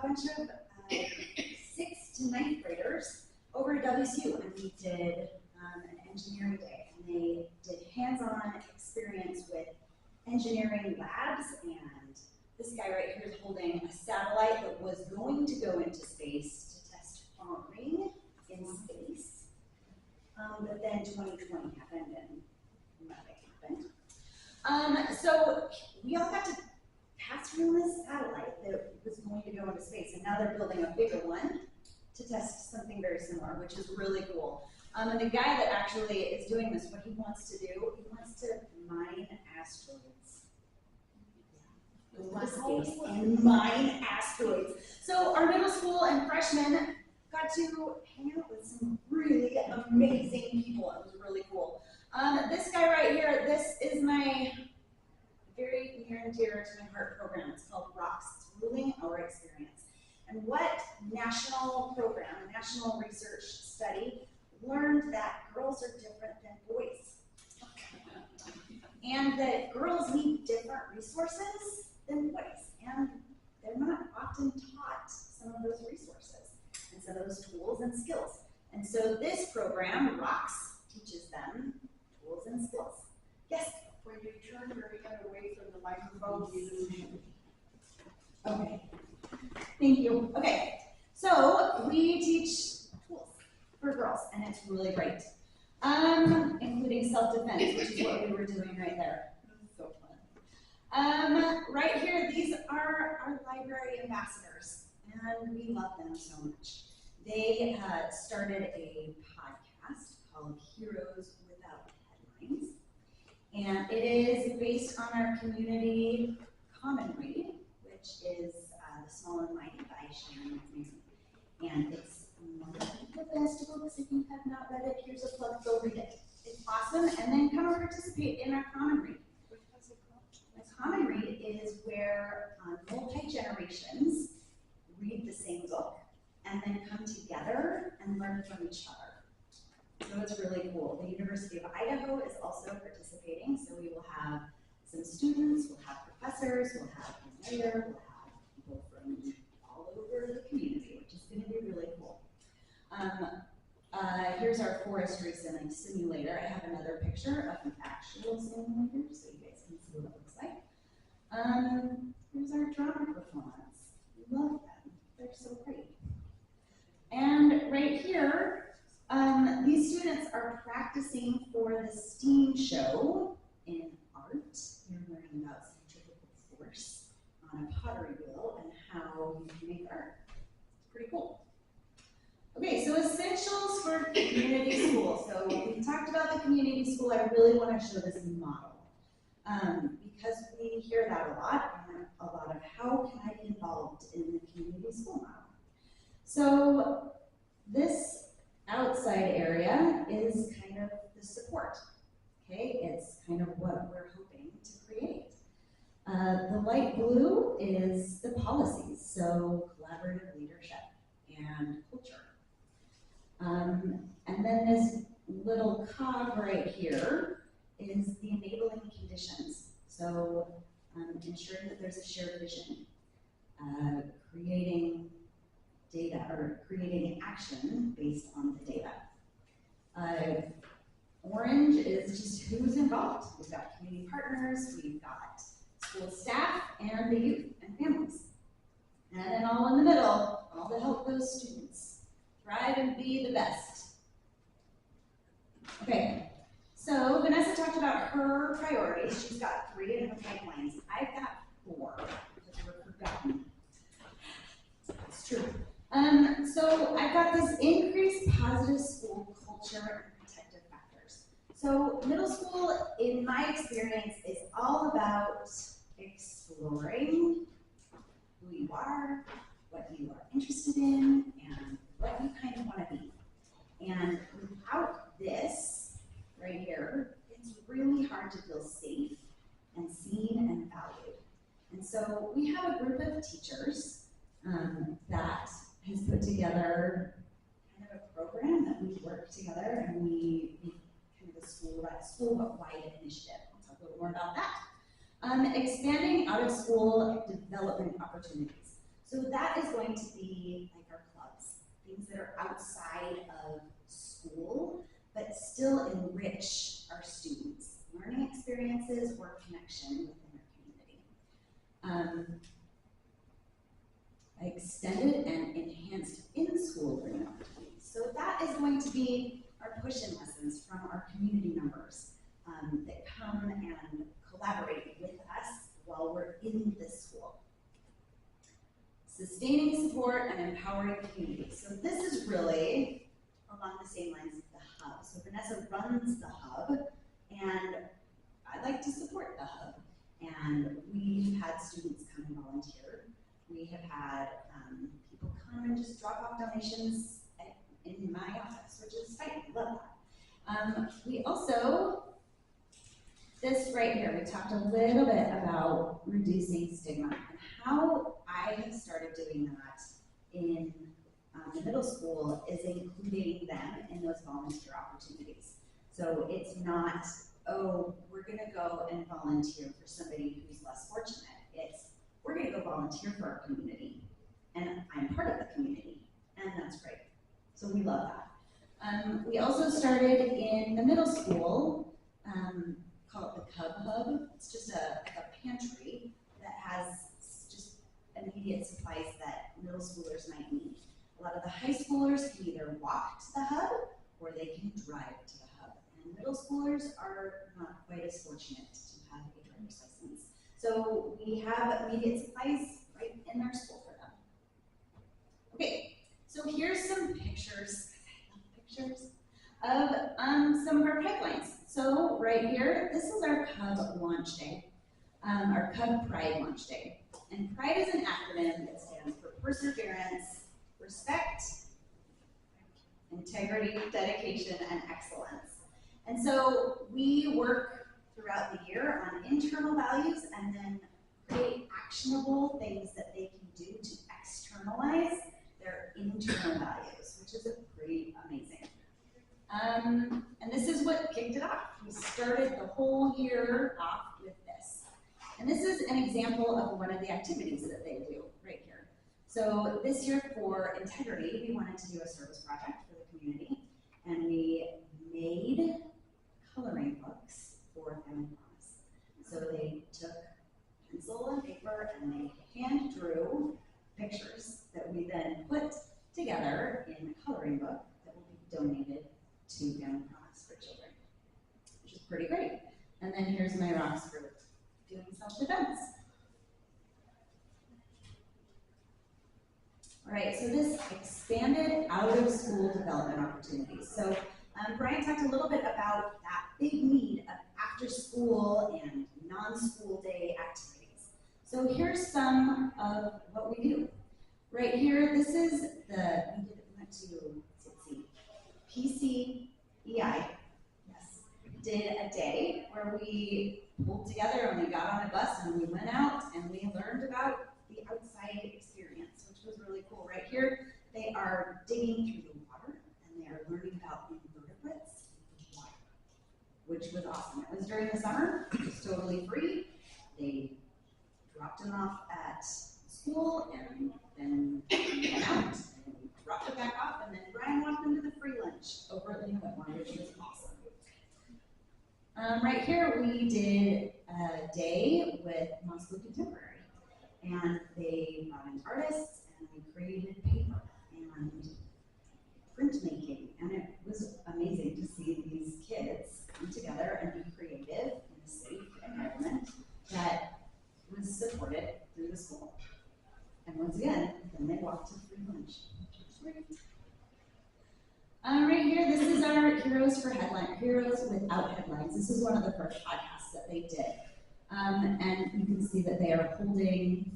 bunch of 6th to 9th graders over to WSU, and we did an engineering day, and they did hands-on experience with engineering labs, and this guy right here is holding a satellite that was going to go into space to test farming in space, but then 2020 happened, and nothing happened. So we all got to pass around this satellite that was going to go into space, and now they're building a bigger one to test something very similar, which is really cool. And the guy that actually is doing this, what he wants to do, he wants to mine asteroids. Go into space and mine asteroids. So our middle school and freshmen got to hang out with some really amazing people. It was really cool. This guy right here, this is my very near and dear to my heart program. It's called ROCKS. It's Ruling Our Experience. And what national program, a national research study, learned that girls are different than boys. And that girls need different resources than boys. And they're not often taught some of those resources and some of those tools and skills. And so this program, ROCKS, teaches them tools and skills. Yes? turn your head away from the microphone. Okay. Thank you. Okay. So we teach tools for girls, and it's really great. Including self-defense, which is what we were doing right there. So fun. Right here, these are our library ambassadors, and we love them so much. They started a podcast called Heroes Without Headlines, and it is based on our community common read, which is The Small and Mighty by Sharon McMahon. And it's one of the best books. If you have not read it, here's a plug, go read it. It's awesome, and then come and participate in our common read. A common read is where multi-generations read the same book and then come together and learn from each other. So it's really cool. The University of Idaho is also participating, so we will have some students, we'll have professors, we'll have a mayor, we'll have people from all over the community, which is going to be really cool. Here's our forestry simulator. I have another picture of an actual simulator, so you guys can see what it looks like. Here's our drama performance. We love them. They're so great. And right here, these students are practicing for the STEAM show in art. You're learning about centrifugal force on a pottery wheel and how you can make art. It's pretty cool. Okay, so essentials for community school. So we talked about the community school. I really want to show this model because we hear that a lot, and a lot of how can I be involved in the community school model. So this outside area is kind of the support. Okay, it's kind of what we're hoping to create. The light blue is the policies, so collaborative leadership and culture. And then this little cog right here is the enabling conditions. So ensuring that there's a shared vision, creating data or creating action based on the data. Orange is just who's involved. We've got community partners, we've got school staff, and the youth and families. And then all in the middle, all to help those students thrive and be the best. Okay, so Vanessa talked about her priorities. She's got 3 in her pipelines. I've got 4 because we're forgotten. It's true. So I've got this increased positive school culture and protective factors. So middle school, in my experience, is all about exploring who you are, what you are interested in, and what you kind of want to be. And without this right here, it's really hard to feel safe and seen and valued. And so we have a group of teachers that has put together kind of a program that we work together, and we kind of a school-wide initiative. I'll talk a little more about that. Expanding out-of-school development opportunities. So that is going to be like our clubs, things that are outside of school, but still enrich our students. Learning experiences or connection within our community. Extended and enhanced in-school learning opportunities. So that is going to be our push-in lessons from our community members that come and collaborate with us while we're in this school. Sustaining support and empowering community. So this is really along the same lines of the hub. So Vanessa runs the hub, and I like to support the hub. And we've had students come and volunteer. We have had people come and just drop off donations in my office, which is fine. I love that. We also, this right here, we talked a little bit about reducing stigma and how I have started doing that in the middle school is including them in those volunteer opportunities. So it's not, oh, we're going to go and volunteer for somebody who's less fortunate. It's, we're going to go volunteer for our community, and I'm part of the community, and that's great. So we love that. We also started in the middle school call it the Cub Hub. It's just like a pantry that has just immediate supplies that middle schoolers might need. A lot of the high schoolers can either walk to the hub or they can drive to the hub. And middle schoolers are not quite as fortunate to have a driver's license. So we have immediate supplies right in their school for them. Okay, so here's some pictures, I love pictures, of some of our pipelines. So right here, this is our Cub launch day, our Cub Pride launch day. And Pride is an acronym that stands for perseverance, respect, integrity, dedication, and excellence. And so we work throughout the year on internal values and then create actionable things that they can do to externalize their internal values, which is pretty amazing. And this is what kicked it off. We started the whole year off with this. And this is an example of one of the activities that they do right here. So this year for integrity, we wanted to do a service project for the community, and we made coloring books for Family Promise. So they took pencil and paper and they hand drew pictures that we then put together in a coloring book that will be donated to Family Promise for children, which is pretty great. And then here's my rocks for doing self-defense. All right, so this expanded out-of-school development opportunities. So Brian talked a little bit about that big need of after-school and non-school day activities. So here's some of what we do. Right here, this is we went to, let's see, PCEI, yes, did a day where we pulled together and we got on a bus and we went out and we learned about the outside experience, which was really cool. Right here, they are digging through the water and they are learning about invertebrates in water, which was awesome. It was during the summer, it was totally free. They dropped them off at school and then went out and dropped it back off, and then Brian walked them to the free lunch over at Lena Whitmore, which was awesome. Right here, we did a day with Moscow Contemporary, and they brought in artists, and we created paper and printmaking, and it was amazing to see these kids come together and be creative in a safe environment that was supported through the school. And once again, then they walked to free lunch. Right here, this is our Heroes Without Headlines. This is one of the first podcasts that they did. And you can see that they are holding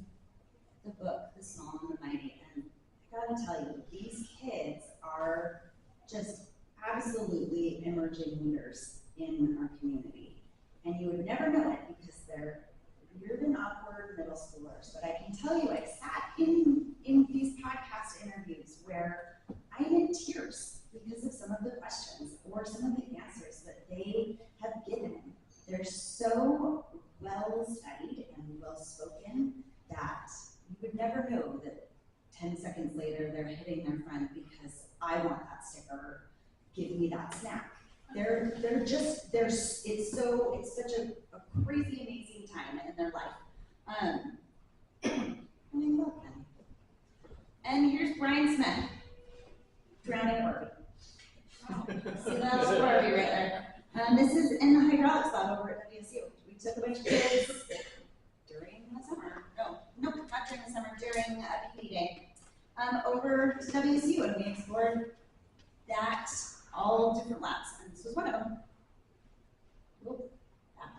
the book, The Small and the Mighty. And I gotta tell you, these kids are just absolutely emerging leaders in our community. And you would never know it because they're weird and awkward middle schoolers. But I can tell you, I sat in these podcast interviews where I'm in tears because of some of the questions or some of the answers that they have given. They're so well studied and well spoken that you would never know that 10 seconds later they're hitting their friend because I want that sticker, give me that snack. It's such a crazy, amazing time in their life. And here's Brian Smith, drowning Barbie. See that's Barbie right there. This is in the hydraulics lab over at WSU. We took a bunch of kids during the summer. Nope, not during the summer, during a PE day. Over to WSU, and we explored that, all different labs, and this was one of them. Oop, that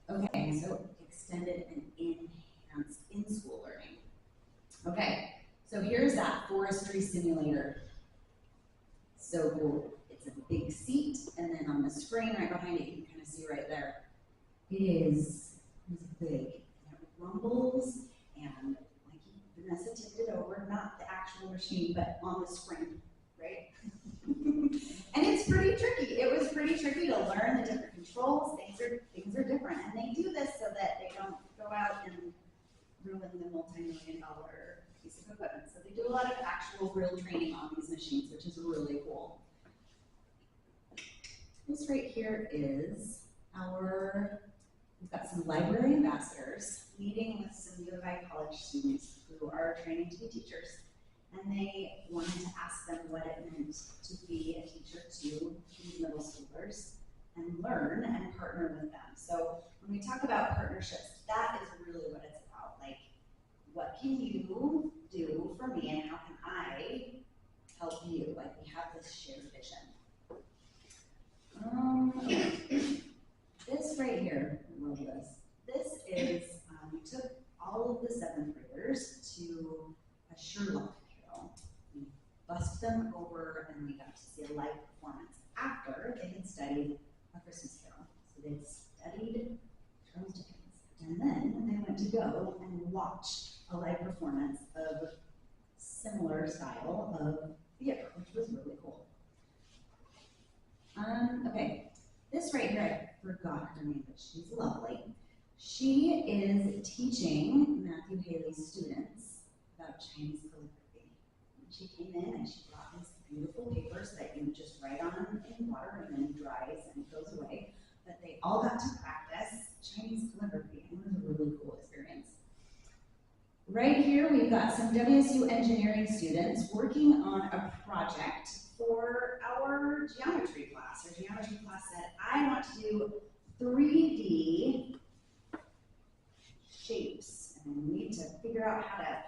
one. Okay, so extended and enhanced in-school learning. Okay, so here's that forestry simulator. So cool. It's a big seat, and then on the screen right behind it, you can kind of see right there. It's big, and it rumbles, and like Vanessa tipped it over, not the actual machine, but on the screen, right? And it's pretty tricky. It was pretty tricky to learn the different controls. Things are different, and they do this so that they don't go out and ruin the multi-million-dollar piece of equipment. So they do a lot of actual real training on these machines, which is really cool. This right here is we've got some library ambassadors meeting with some U of I college students who are training to be teachers. And they wanted to ask them what it meant to be a teacher to these middle schoolers and learn and partner with them. So when we talk about partnerships, that is really what it's about. Like, what can you do for me and how can I help you? Like, we have this shared vision. This right here, I love this. This is, we took all of the 7th graders to a Sherlock Carol. We bussed them over and we got to see a live performance after they had studied A Christmas Carol. So they'd studied Charles Dickens. And then they went to go and watch a live performance of similar style of theater, which was really cool. Okay, this right here, I forgot her name, but she's lovely. She is teaching Matthew Haley's students about Chinese calligraphy. And she came in and she brought these beautiful papers that you just write on in water and then it dries and it goes away. But they all got to practice Chinese calligraphy, and it was a really cool experience. Right here, we've got some WSU engineering students working on a project for our geometry class. Our geometry class said, I want to do 3D shapes, and we need to figure out how to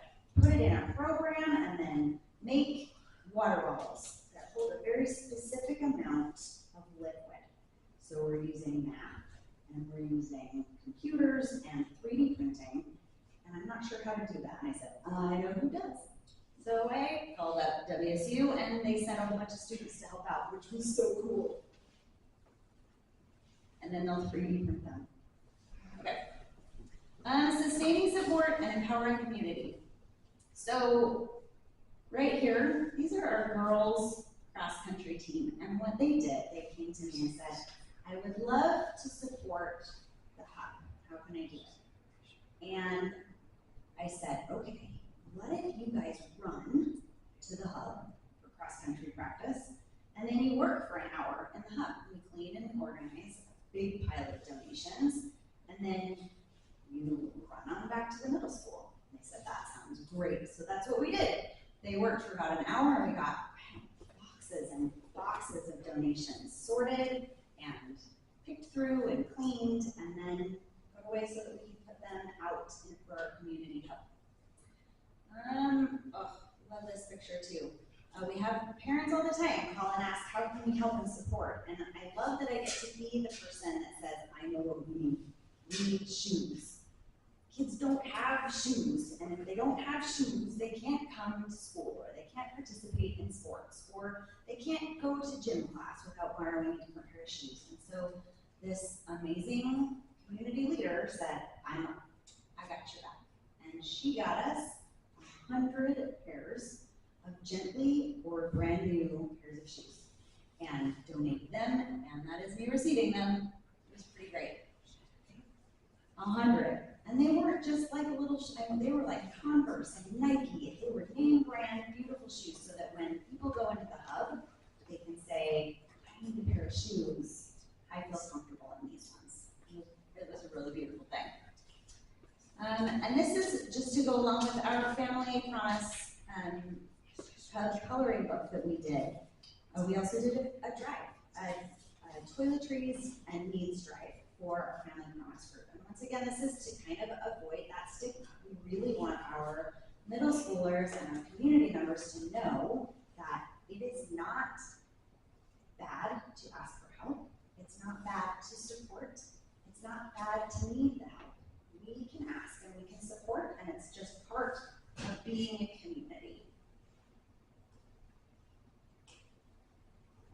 put it in a program and then make water bubbles that hold a very specific amount of liquid. So we're using math, and we're using computers and 3D printing, and I'm not sure how to do that. And I said, I know who does. So I called up WSU, and they sent a whole bunch of students to help out, which was so cool. And then they'll 3D print them. Okay. Sustaining support and empowering community. So right here, these are our girls cross-country team, and what they did, they came to me and said, I would love to support the hub. How can I do it? And I said, okay, what if you guys run to the hub for cross-country practice, and then you work for an hour in the hub. We clean and organize a big pile of donations, and then you run on back to the middle school. And they said, that sounds great. So that's what we did. They worked for about an hour, and we got boxes and boxes of donations sorted and picked through and cleaned, and then put away so that we could put them out for our community hub. Love this picture too. We have parents all the time call and ask, how can we help and support? And I love that I get to be the person that says, I know what we need. We need shoes. Kids don't have shoes, and if they don't have shoes, they can't come to school, or they can't participate in sports, or they can't go to gym class without borrowing a different pair of shoes. And so this amazing community leader said, I got your back. And she got us 100 pairs of gently or brand new pairs of shoes and donated them, and that is me receiving them. It was pretty great. 100. And they weren't just like a little, they were like Converse and Nike. They were name brand, beautiful shoes, so that when people go into the hub, they can say, I need a pair of shoes. I feel comfortable in these ones. It was a really beautiful thing. And this is just to go along with our Family Promise coloring book that we did. We also did a drive, a toiletries and needs drive for our Family Promise group. And once again, this is to kind of avoid that stigma. We really want our middle schoolers and our community members to know that it is not bad to ask for help. It's not bad to support. It's not bad to need the help. We can ask and we can support, and it's just part of being a community.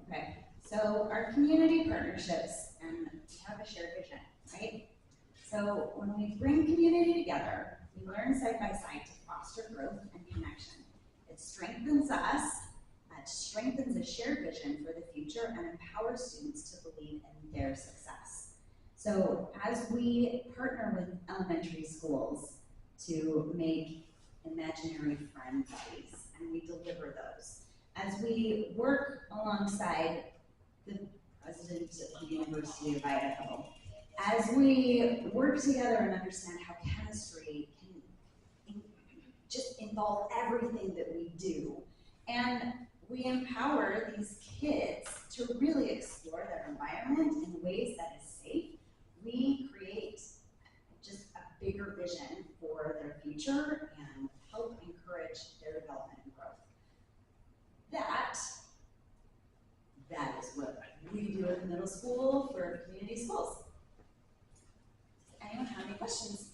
Okay, so our community partnerships, and we have a shared vision, right? So when we bring community together, we learn side by side to foster growth and connection. It strengthens us, it strengthens a shared vision for the future, and empowers students to believe in their success. So as we partner with elementary schools to make imaginary friend buddies, and we deliver those, as we work alongside the president of the University of Idaho as we work together and understand how chemistry can just involve everything that we do, and we empower these kids to really explore their environment in ways that is safe, we create just a bigger vision for their future and help encourage their development and growth. That is what we do at the middle school for community schools. Does anyone have any questions?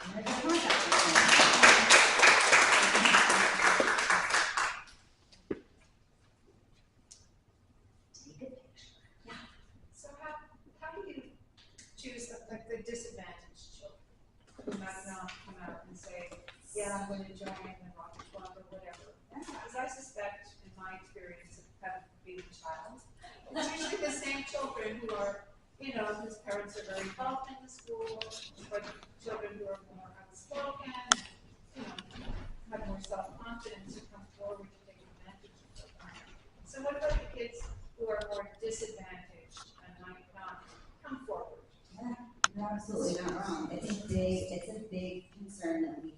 I'm ready to contact you. Take a picture. Yeah. So how do you choose like the disadvantaged children? Who might not come out and say, yeah, I'm going to join the Rocket Club or whatever. Because I suspect, in my experience of having been a child, it's usually the same children who are, whose parents are very involved in the school, but children who are more outspoken, have more self-confidence to come forward to take advantage of them. So what about the kids who are more disadvantaged and might not come forward? Yeah, you're absolutely not wrong. It's a big concern that we have.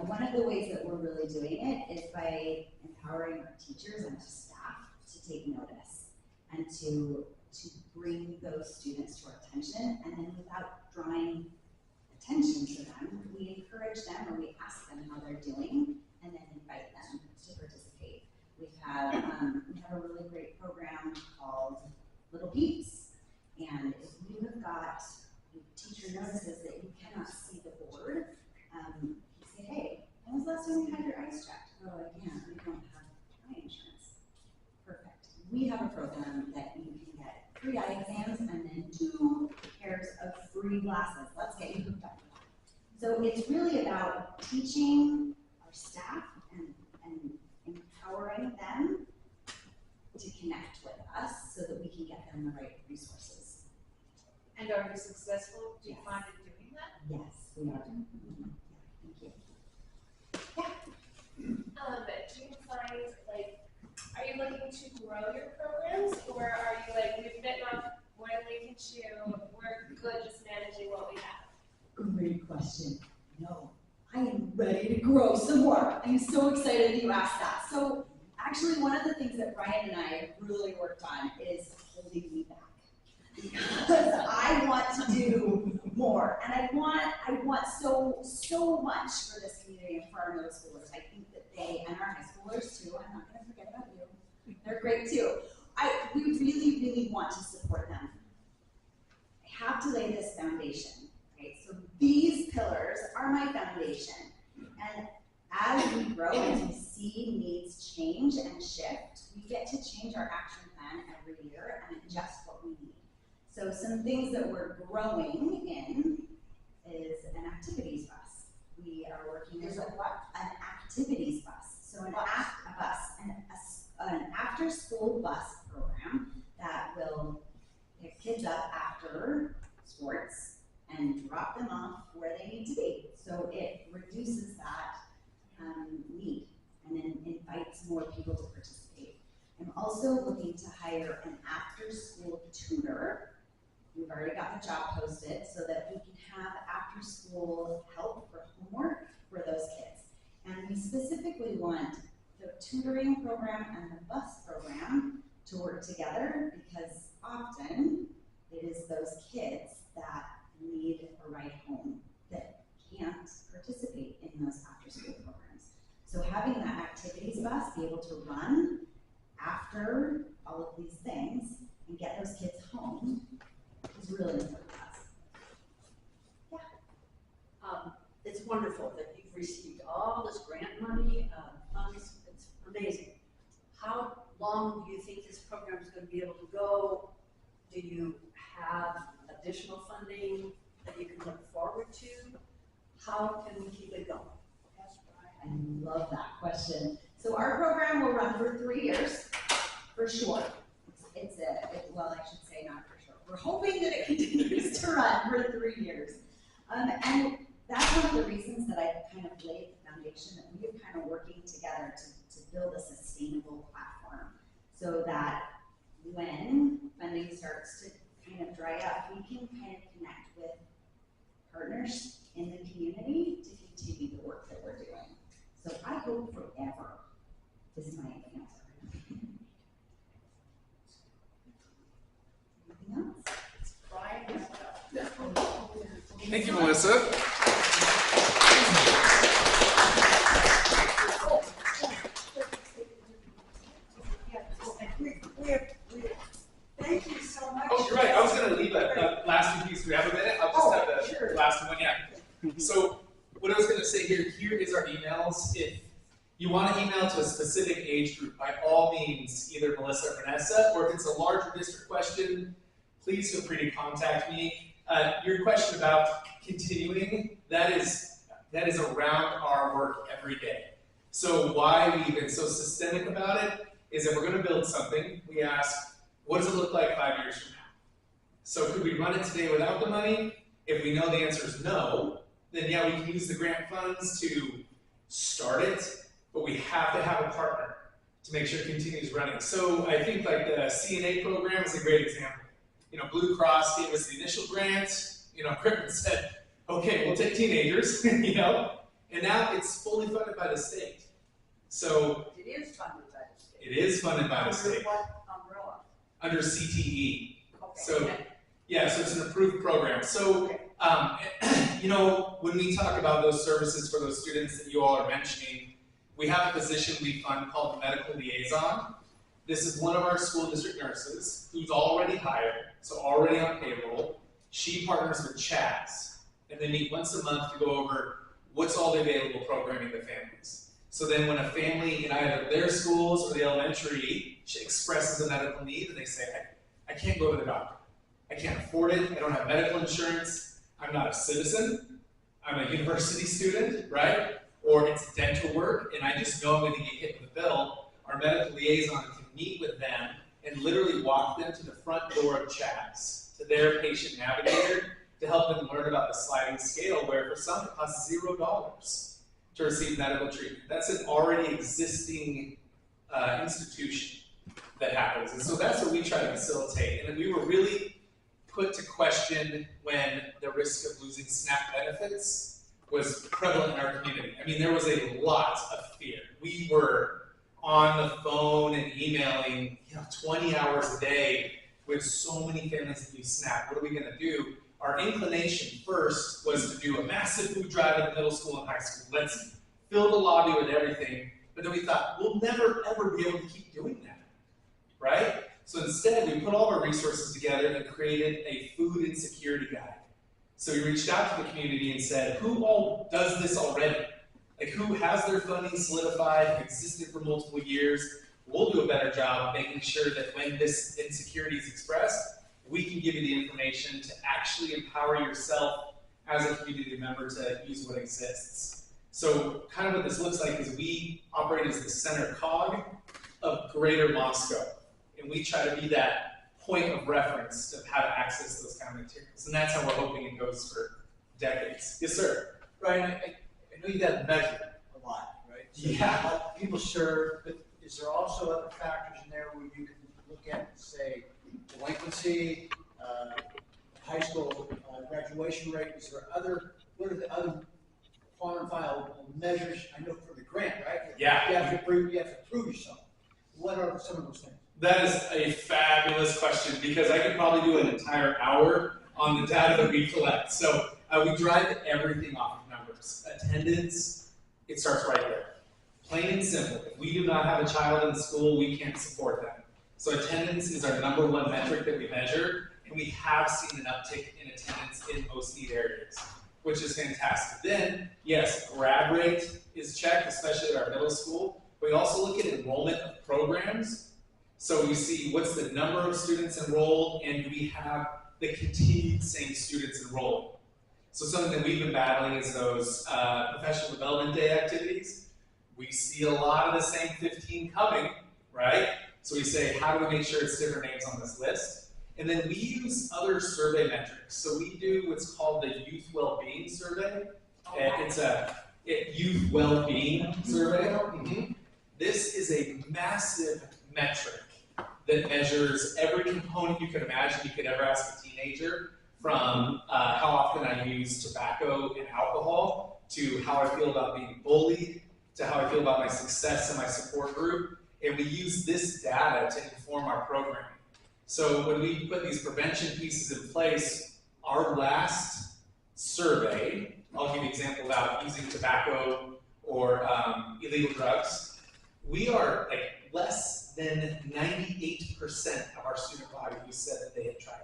One of the ways that we're really doing it is by empowering our teachers and our staff to take notice and to bring those students to our attention, and then without drawing attention to them, we encourage them or we ask them how they're doing and then invite them to participate. We have a really great program called Little Peeps, and if you have got a teacher notices that you cannot see the board, you say, hey, when was the last time you had your eyes checked? Oh, I can't, we don't have eye insurance. Perfect. We have a program that you can get free eye exams and then 2 pairs of free glasses. Let's get you hooked up for that. So it's really about teaching our staff and empowering them to connect with us so that we can get them the right resources. And are you successful? Do you Yes. find it doing that? Yes, we are. Yeah, thank you. Do you find, are you looking to grow your programs, or are you we've bitten off more than we can chew, we're good just managing what we have? Great question. No, I am ready to grow some more. I'm so excited that you asked that. So actually one of the things that Brian and I have really worked on is holding me back. Because I want to do more, and I want so much for this community and for our middle schoolers. I think that they, and our high schoolers too, I'm not going to forget about you, they're great too. We really, really want to support them. I have to lay this foundation, right? So these pillars are my foundation, and as we grow, as we see needs change and shift, we get to change our action plan every year and adjust what we need. So some things that we're growing in is an activities bus. We are working as an activities bus. So an after-school bus program that will pick kids up after sports and drop them off where they need to be. So it reduces that need and then invites more people to participate. I'm also looking to hire an after-school tutor. We've already got the job posted so that we can have after-school help for homework for those kids. And we specifically want the tutoring program and the bus program to work together because often it is those kids that need a ride home that can't participate in those after-school programs. So having that activities bus be able to run after all of these things and get those kids home is really important to us. Yeah. It's wonderful that you've received all this grant money, funds. It's amazing. How long do you think this program is going to be able to go? Do you have additional funding that you can look forward to? How can we keep it going? I love that question. So our program will run for 3 years, for sure. Well, I should say not for sure. We're hoping that it continues to run for 3 years. And that's one of the reasons that I kind of laid the foundation that we are kind of working together to build a sustainable platform so that when funding starts to kind of dry up, we can kind of connect with partners in the community to continue the work that we're doing. So I hope forever is my answer. Anything else? Brian has to. Thank you, Melissa. Thank you so much. Oh, you're right. I was going to leave a last piece. Do we have a minute? I'll just have the last one. Yeah. So what I was going to say here is our emails. If you want to email to a specific age group, by all means, either Melissa or Vanessa, or if it's a larger district question, please feel free to contact me. Your question about continuing, that is around our work every day. So why we've been so systemic about it is that we're going to build something. We ask, what does it look like 5 years from now? So could we run it today without the money? If we know the answer is no, then yeah, we can use the grant funds to start it, but we have to have a partner to make sure it continues running. So I think like the CNA program is a great example. You know, Blue Cross gave us the initial grant, you know, Crippen said, okay, we'll take teenagers, you know, and now it's fully funded by the state. So It is funded by the state. it is funded by the Under state, what umbrella? under CTE. Okay. So, yeah, so it's an approved program. So, you know, when we talk about those services for those students that you all are mentioning, we have a position we fund called the medical liaison. This is one of our school district nurses who's already hired, so already on payroll. She partners with CHAS, and they meet once a month to go over what's all the available programming to families. So then when a family in either their schools or the elementary expresses a medical need, and they say, I can't go to the doctor. I can't afford it. I don't have medical insurance. I'm not a citizen. I'm a university student, right? Or it's dental work, and I just know I'm going to get hit with a bill. Our medical liaison can meet with them and literally walk them to the front door of CHAS, to their patient navigator, to help them learn about the sliding scale, where for some it costs $0 to receive medical treatment. That's an already existing institution that happens. And so that's what we try to facilitate. And we were really put to question when the risk of losing SNAP benefits was prevalent in our community. I mean, there was a lot of fear. We were on the phone and emailing, 20 hours a day with so many families that use SNAP. What are we going to do? Our inclination first was to do a massive food drive at the middle school and high school. Let's fill the lobby with everything. But then we thought, we'll never, ever be able to keep doing that, right? So instead, we put all of our resources together and created a food insecurity guide. So we reached out to the community and said, who all does this already? Like, who has their funding solidified, existed for multiple years? We'll do a better job of making sure that when this insecurity is expressed, we can give you the information to actually empower yourself as a community member to use what exists. So kind of what this looks like is we operate as the center cog of Greater Moscow. And we try to be that point of reference of how to access those kind of materials. And that's how we're hoping it goes for decades. Yes, sir. Brian, I know you got to measure a lot, right? So Yeah. a lot of people serve, but is there also other factors in there where you can look at, say, delinquency, high school graduation rate? Is there what are the other quantifiable measures? I know for the grant, right? Yeah. You have to prove yourself. What are some of those things? That is a fabulous question because I could probably do an entire hour on the data that we collect. So we drive everything off of numbers. Attendance, it starts right there. Plain and simple. If we do not have a child in school, we can't support them. So attendance is our #1 metric that we measure, and we have seen an uptick in attendance in most need areas, which is fantastic. Then, yes, grad rate is checked, especially at our middle school. We also look at enrollment of programs. So we see what's the number of students enrolled, and do we have the continued same students enrolled. So something that we've been battling is those professional development day activities. We see a lot of the same 15 coming, right? So we say, how do we make sure it's different names on this list? And then we use other survey metrics. So we do what's called the Youth Wellbeing Survey. And it's a Youth Wellbeing Survey. This is a massive metric that measures every component you could imagine you could ever ask a teenager, from how often I use tobacco and alcohol, to how I feel about being bullied, to how I feel about my success in my support group. And we use this data to inform our programming. So when we put these prevention pieces in place, our last survey, I'll give you an example about using tobacco or illegal drugs, we are like less than 98% of our student body who said that they had tried it.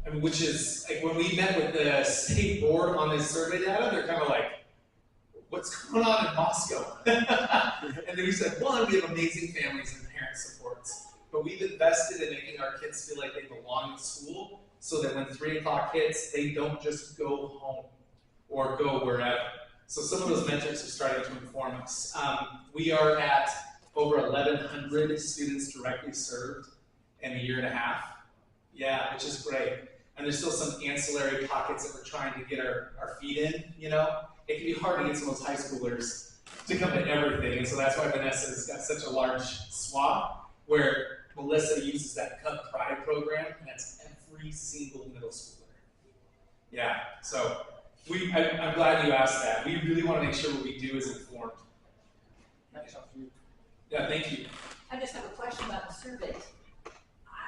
I mean, which is, like, when we met with the state board on this survey data, they're kind of like, what's going on in Moscow? And then we said, one, we have amazing families and parent supports, but we've invested in making our kids feel like they belong in school, so that when 3 o'clock hits, they don't just go home or go wherever. So some of those metrics are starting to inform us. We are at over 1,100 students directly served in a year and a half. Yeah, which is great. And there's still some ancillary pockets that we're trying to get our feet in, you know? It can be hard to get some of those high schoolers to come to everything, and so that's why Vanessa's got such a large swath, where Melissa uses that Cub Pride program, and that's every single middle schooler. Yeah, so I'm glad you asked that. We really want to make sure what we do is informed. Yeah, thank you. I just have a question about the surveys.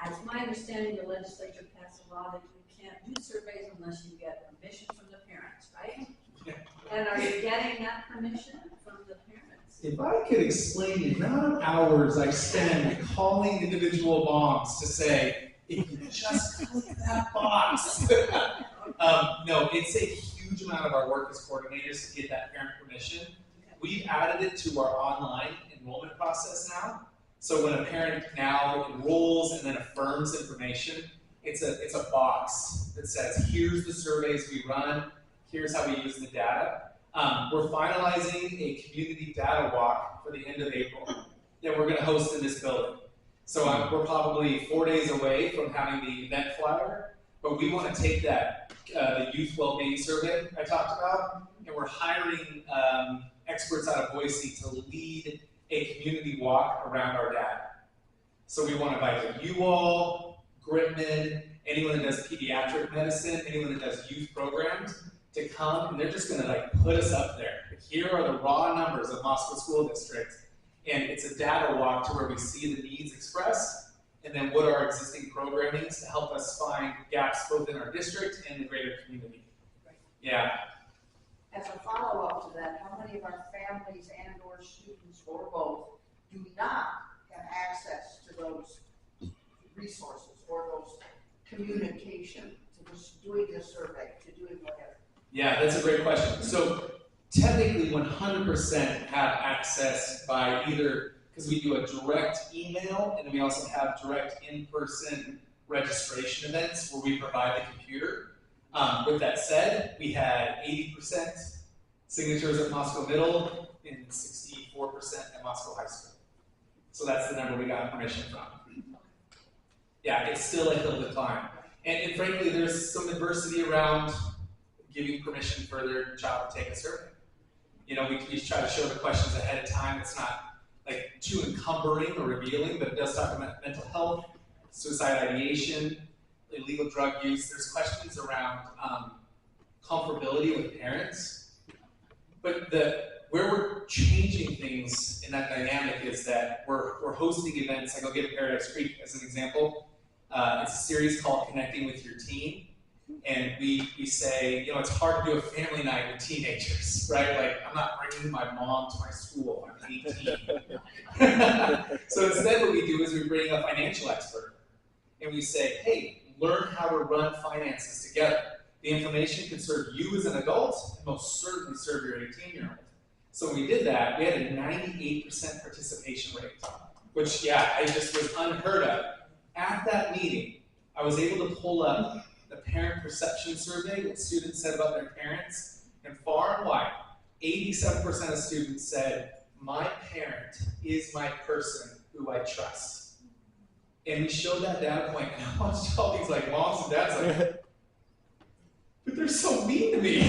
It's my understanding the legislature passed a law that you can't do surveys unless you get permission from the parents, right? Yeah. And are you getting that permission from the parents? If I could explain the amount of hours I spend calling individual moms to say, if you just click that box. No, it's a huge amount of our work as coordinators to get that parent permission. We've added it to our online enrollment process now. So when a parent now enrolls and then affirms information, it's a box that says, here's the surveys we run, here's how we use the data. We're finalizing a community data walk for the end of April that we're going to host in this building. So we're probably 4 days away from having the event flyer, but we want to take that, the youth well-being survey I talked about, and we're hiring experts out of Boise to lead a community walk around our data. So we want to invite you all, Gritman, anyone that does pediatric medicine, anyone that does youth programs, to come, and they're just going to like put us up there. Here are the raw numbers of Moscow School District, and it's a data walk to where we see the needs expressed, and then what are our existing programmings to help us find gaps both in our district and the greater community. Right. Yeah. As a follow-up to that, how many of our families and or students or both do not have access to those resources or those communication, to just doing this survey, to doing whatever? Yeah, that's a great question. So technically 100% have access by either, because we do a direct email and then we also have direct in-person registration events where we provide the computer. With that said, we had 80% signatures at Moscow Middle and 64% at Moscow High School. So that's the number we got permission from. Yeah, it's still a hill to climb. And frankly, there's some adversity around giving permission for their child to take a survey. You know, we try to show the questions ahead of time. It's not like too encumbering or revealing, but it does talk about mental health, suicide ideation, illegal drug use. There's questions around comfortability with parents. But where we're changing things in that dynamic is that we're hosting events. Like I'll give Paradise Creek as an example. It's a series called Connecting with Your Teen. And we say, you know, it's hard to do a family night with teenagers, right? Like, I'm not bringing my mom to my school, I'm 18. So instead what we do is we bring a financial expert. And we say, hey, learn how to run finances together. The information can serve you as an adult, and most certainly serve your 18-year-old. So when we did that, we had a 98% participation rate, which, yeah, it just was unheard of. At that meeting, I was able to pull up the parent perception survey, what students said about their parents, and far and wide, 87% of students said, my parent is my person who I trust. And we showed that data point, and I watched all these like moms and dads like, but they're so mean to me.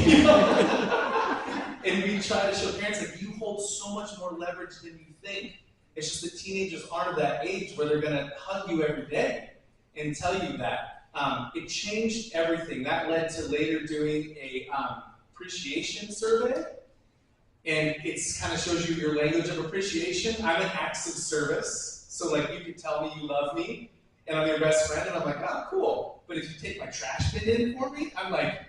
And we try to show parents like, you hold so much more leverage than you think. It's just that teenagers aren't that age where they're gonna hug you every day and tell you that. It changed everything. That led to later doing a appreciation survey. And it's kind of shows you your language of appreciation. I'm an acts of service. So like you can tell me you love me and I'm your best friend and I'm like, oh, cool. But if you take my trash bin in for me, I'm like,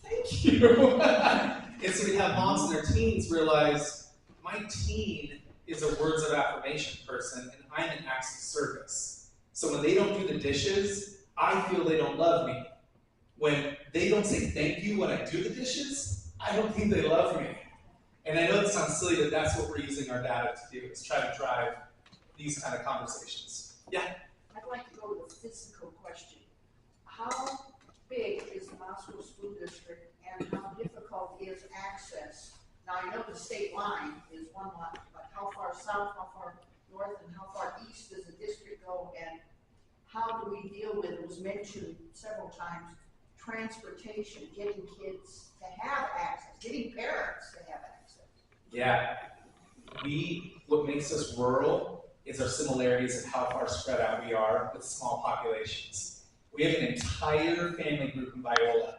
thank you. And so we have moms and their teens realize my teen is a words of affirmation person and I'm an acts of service. So when they don't do the dishes, I feel they don't love me. When they don't say thank you when I do the dishes, I don't think they love me. And I know it sounds silly, but that's what we're using our data to do, is try to drive these kind of conversations. Yeah? I'd like to go to the physical question. How big is the Moscow School District and how difficult is access? Now, I know the state line is one line, but how far south, how far north, and how far east does the district go? And how do we deal with, it was mentioned several times, transportation, getting kids to have access, getting parents to have access? Yeah. What makes us rural is our similarities of how far spread out we are with small populations. We have an entire family group in Viola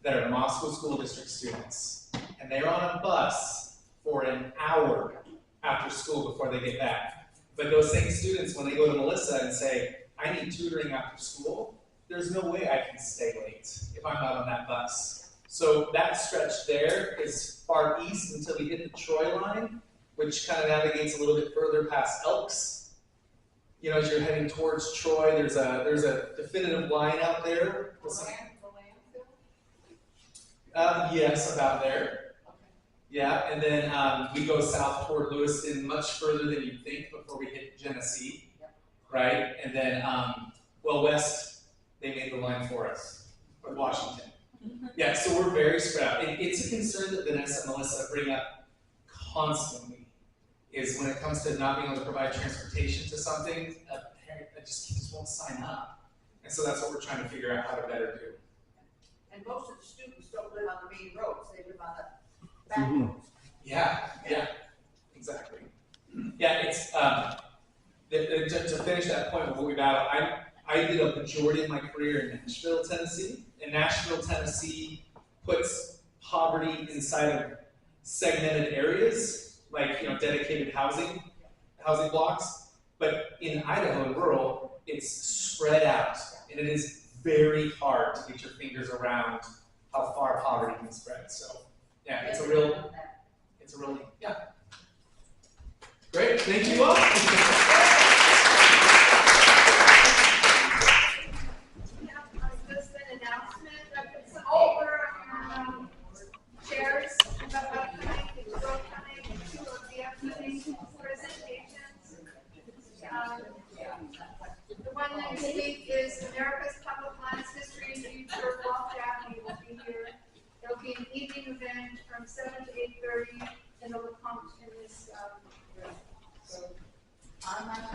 that are Moscow School District students, and they're on a bus for an hour after school before they get back. But those same students, when they go to Melissa and say, I need tutoring after school, there's no way I can stay late if I'm not on that bus. So that stretch there is far east until we hit the Troy line, which kind of navigates a little bit further past Elks. You know, as you're heading towards Troy, there's a definitive line out there. Yes, about there. Yeah, and then we go south toward Lewiston, much further than you'd think before we hit Genesee, right? And then, west, they made the line for us, or Washington. Yeah, so we're very spread out. It's a concern that Vanessa and Melissa bring up constantly, is when it comes to not being able to provide transportation to something, a parent that just won't sign up. And so that's what we're trying to figure out how to better do. And most of the students don't live on the main roads, they live on the back roads. Yeah, exactly. Yeah, it's, to finish that point of what we battle, I did a majority of my career in Nashville, Tennessee. And Nashville, Tennessee puts poverty inside of segmented areas, like, you know, dedicated housing blocks. But in Idaho and rural, it's spread out. And it is very hard to get your fingers around how far poverty can spread. So yeah, it's a real, yeah. Great, thank you all. Chairs about upcoming, two of the upcoming presentations. The one next week is America's Public Lands History and Future. Walt Daphne will be here. There'll be an evening event from 7 to 8:30 in the LeCompte in this room. So I'm not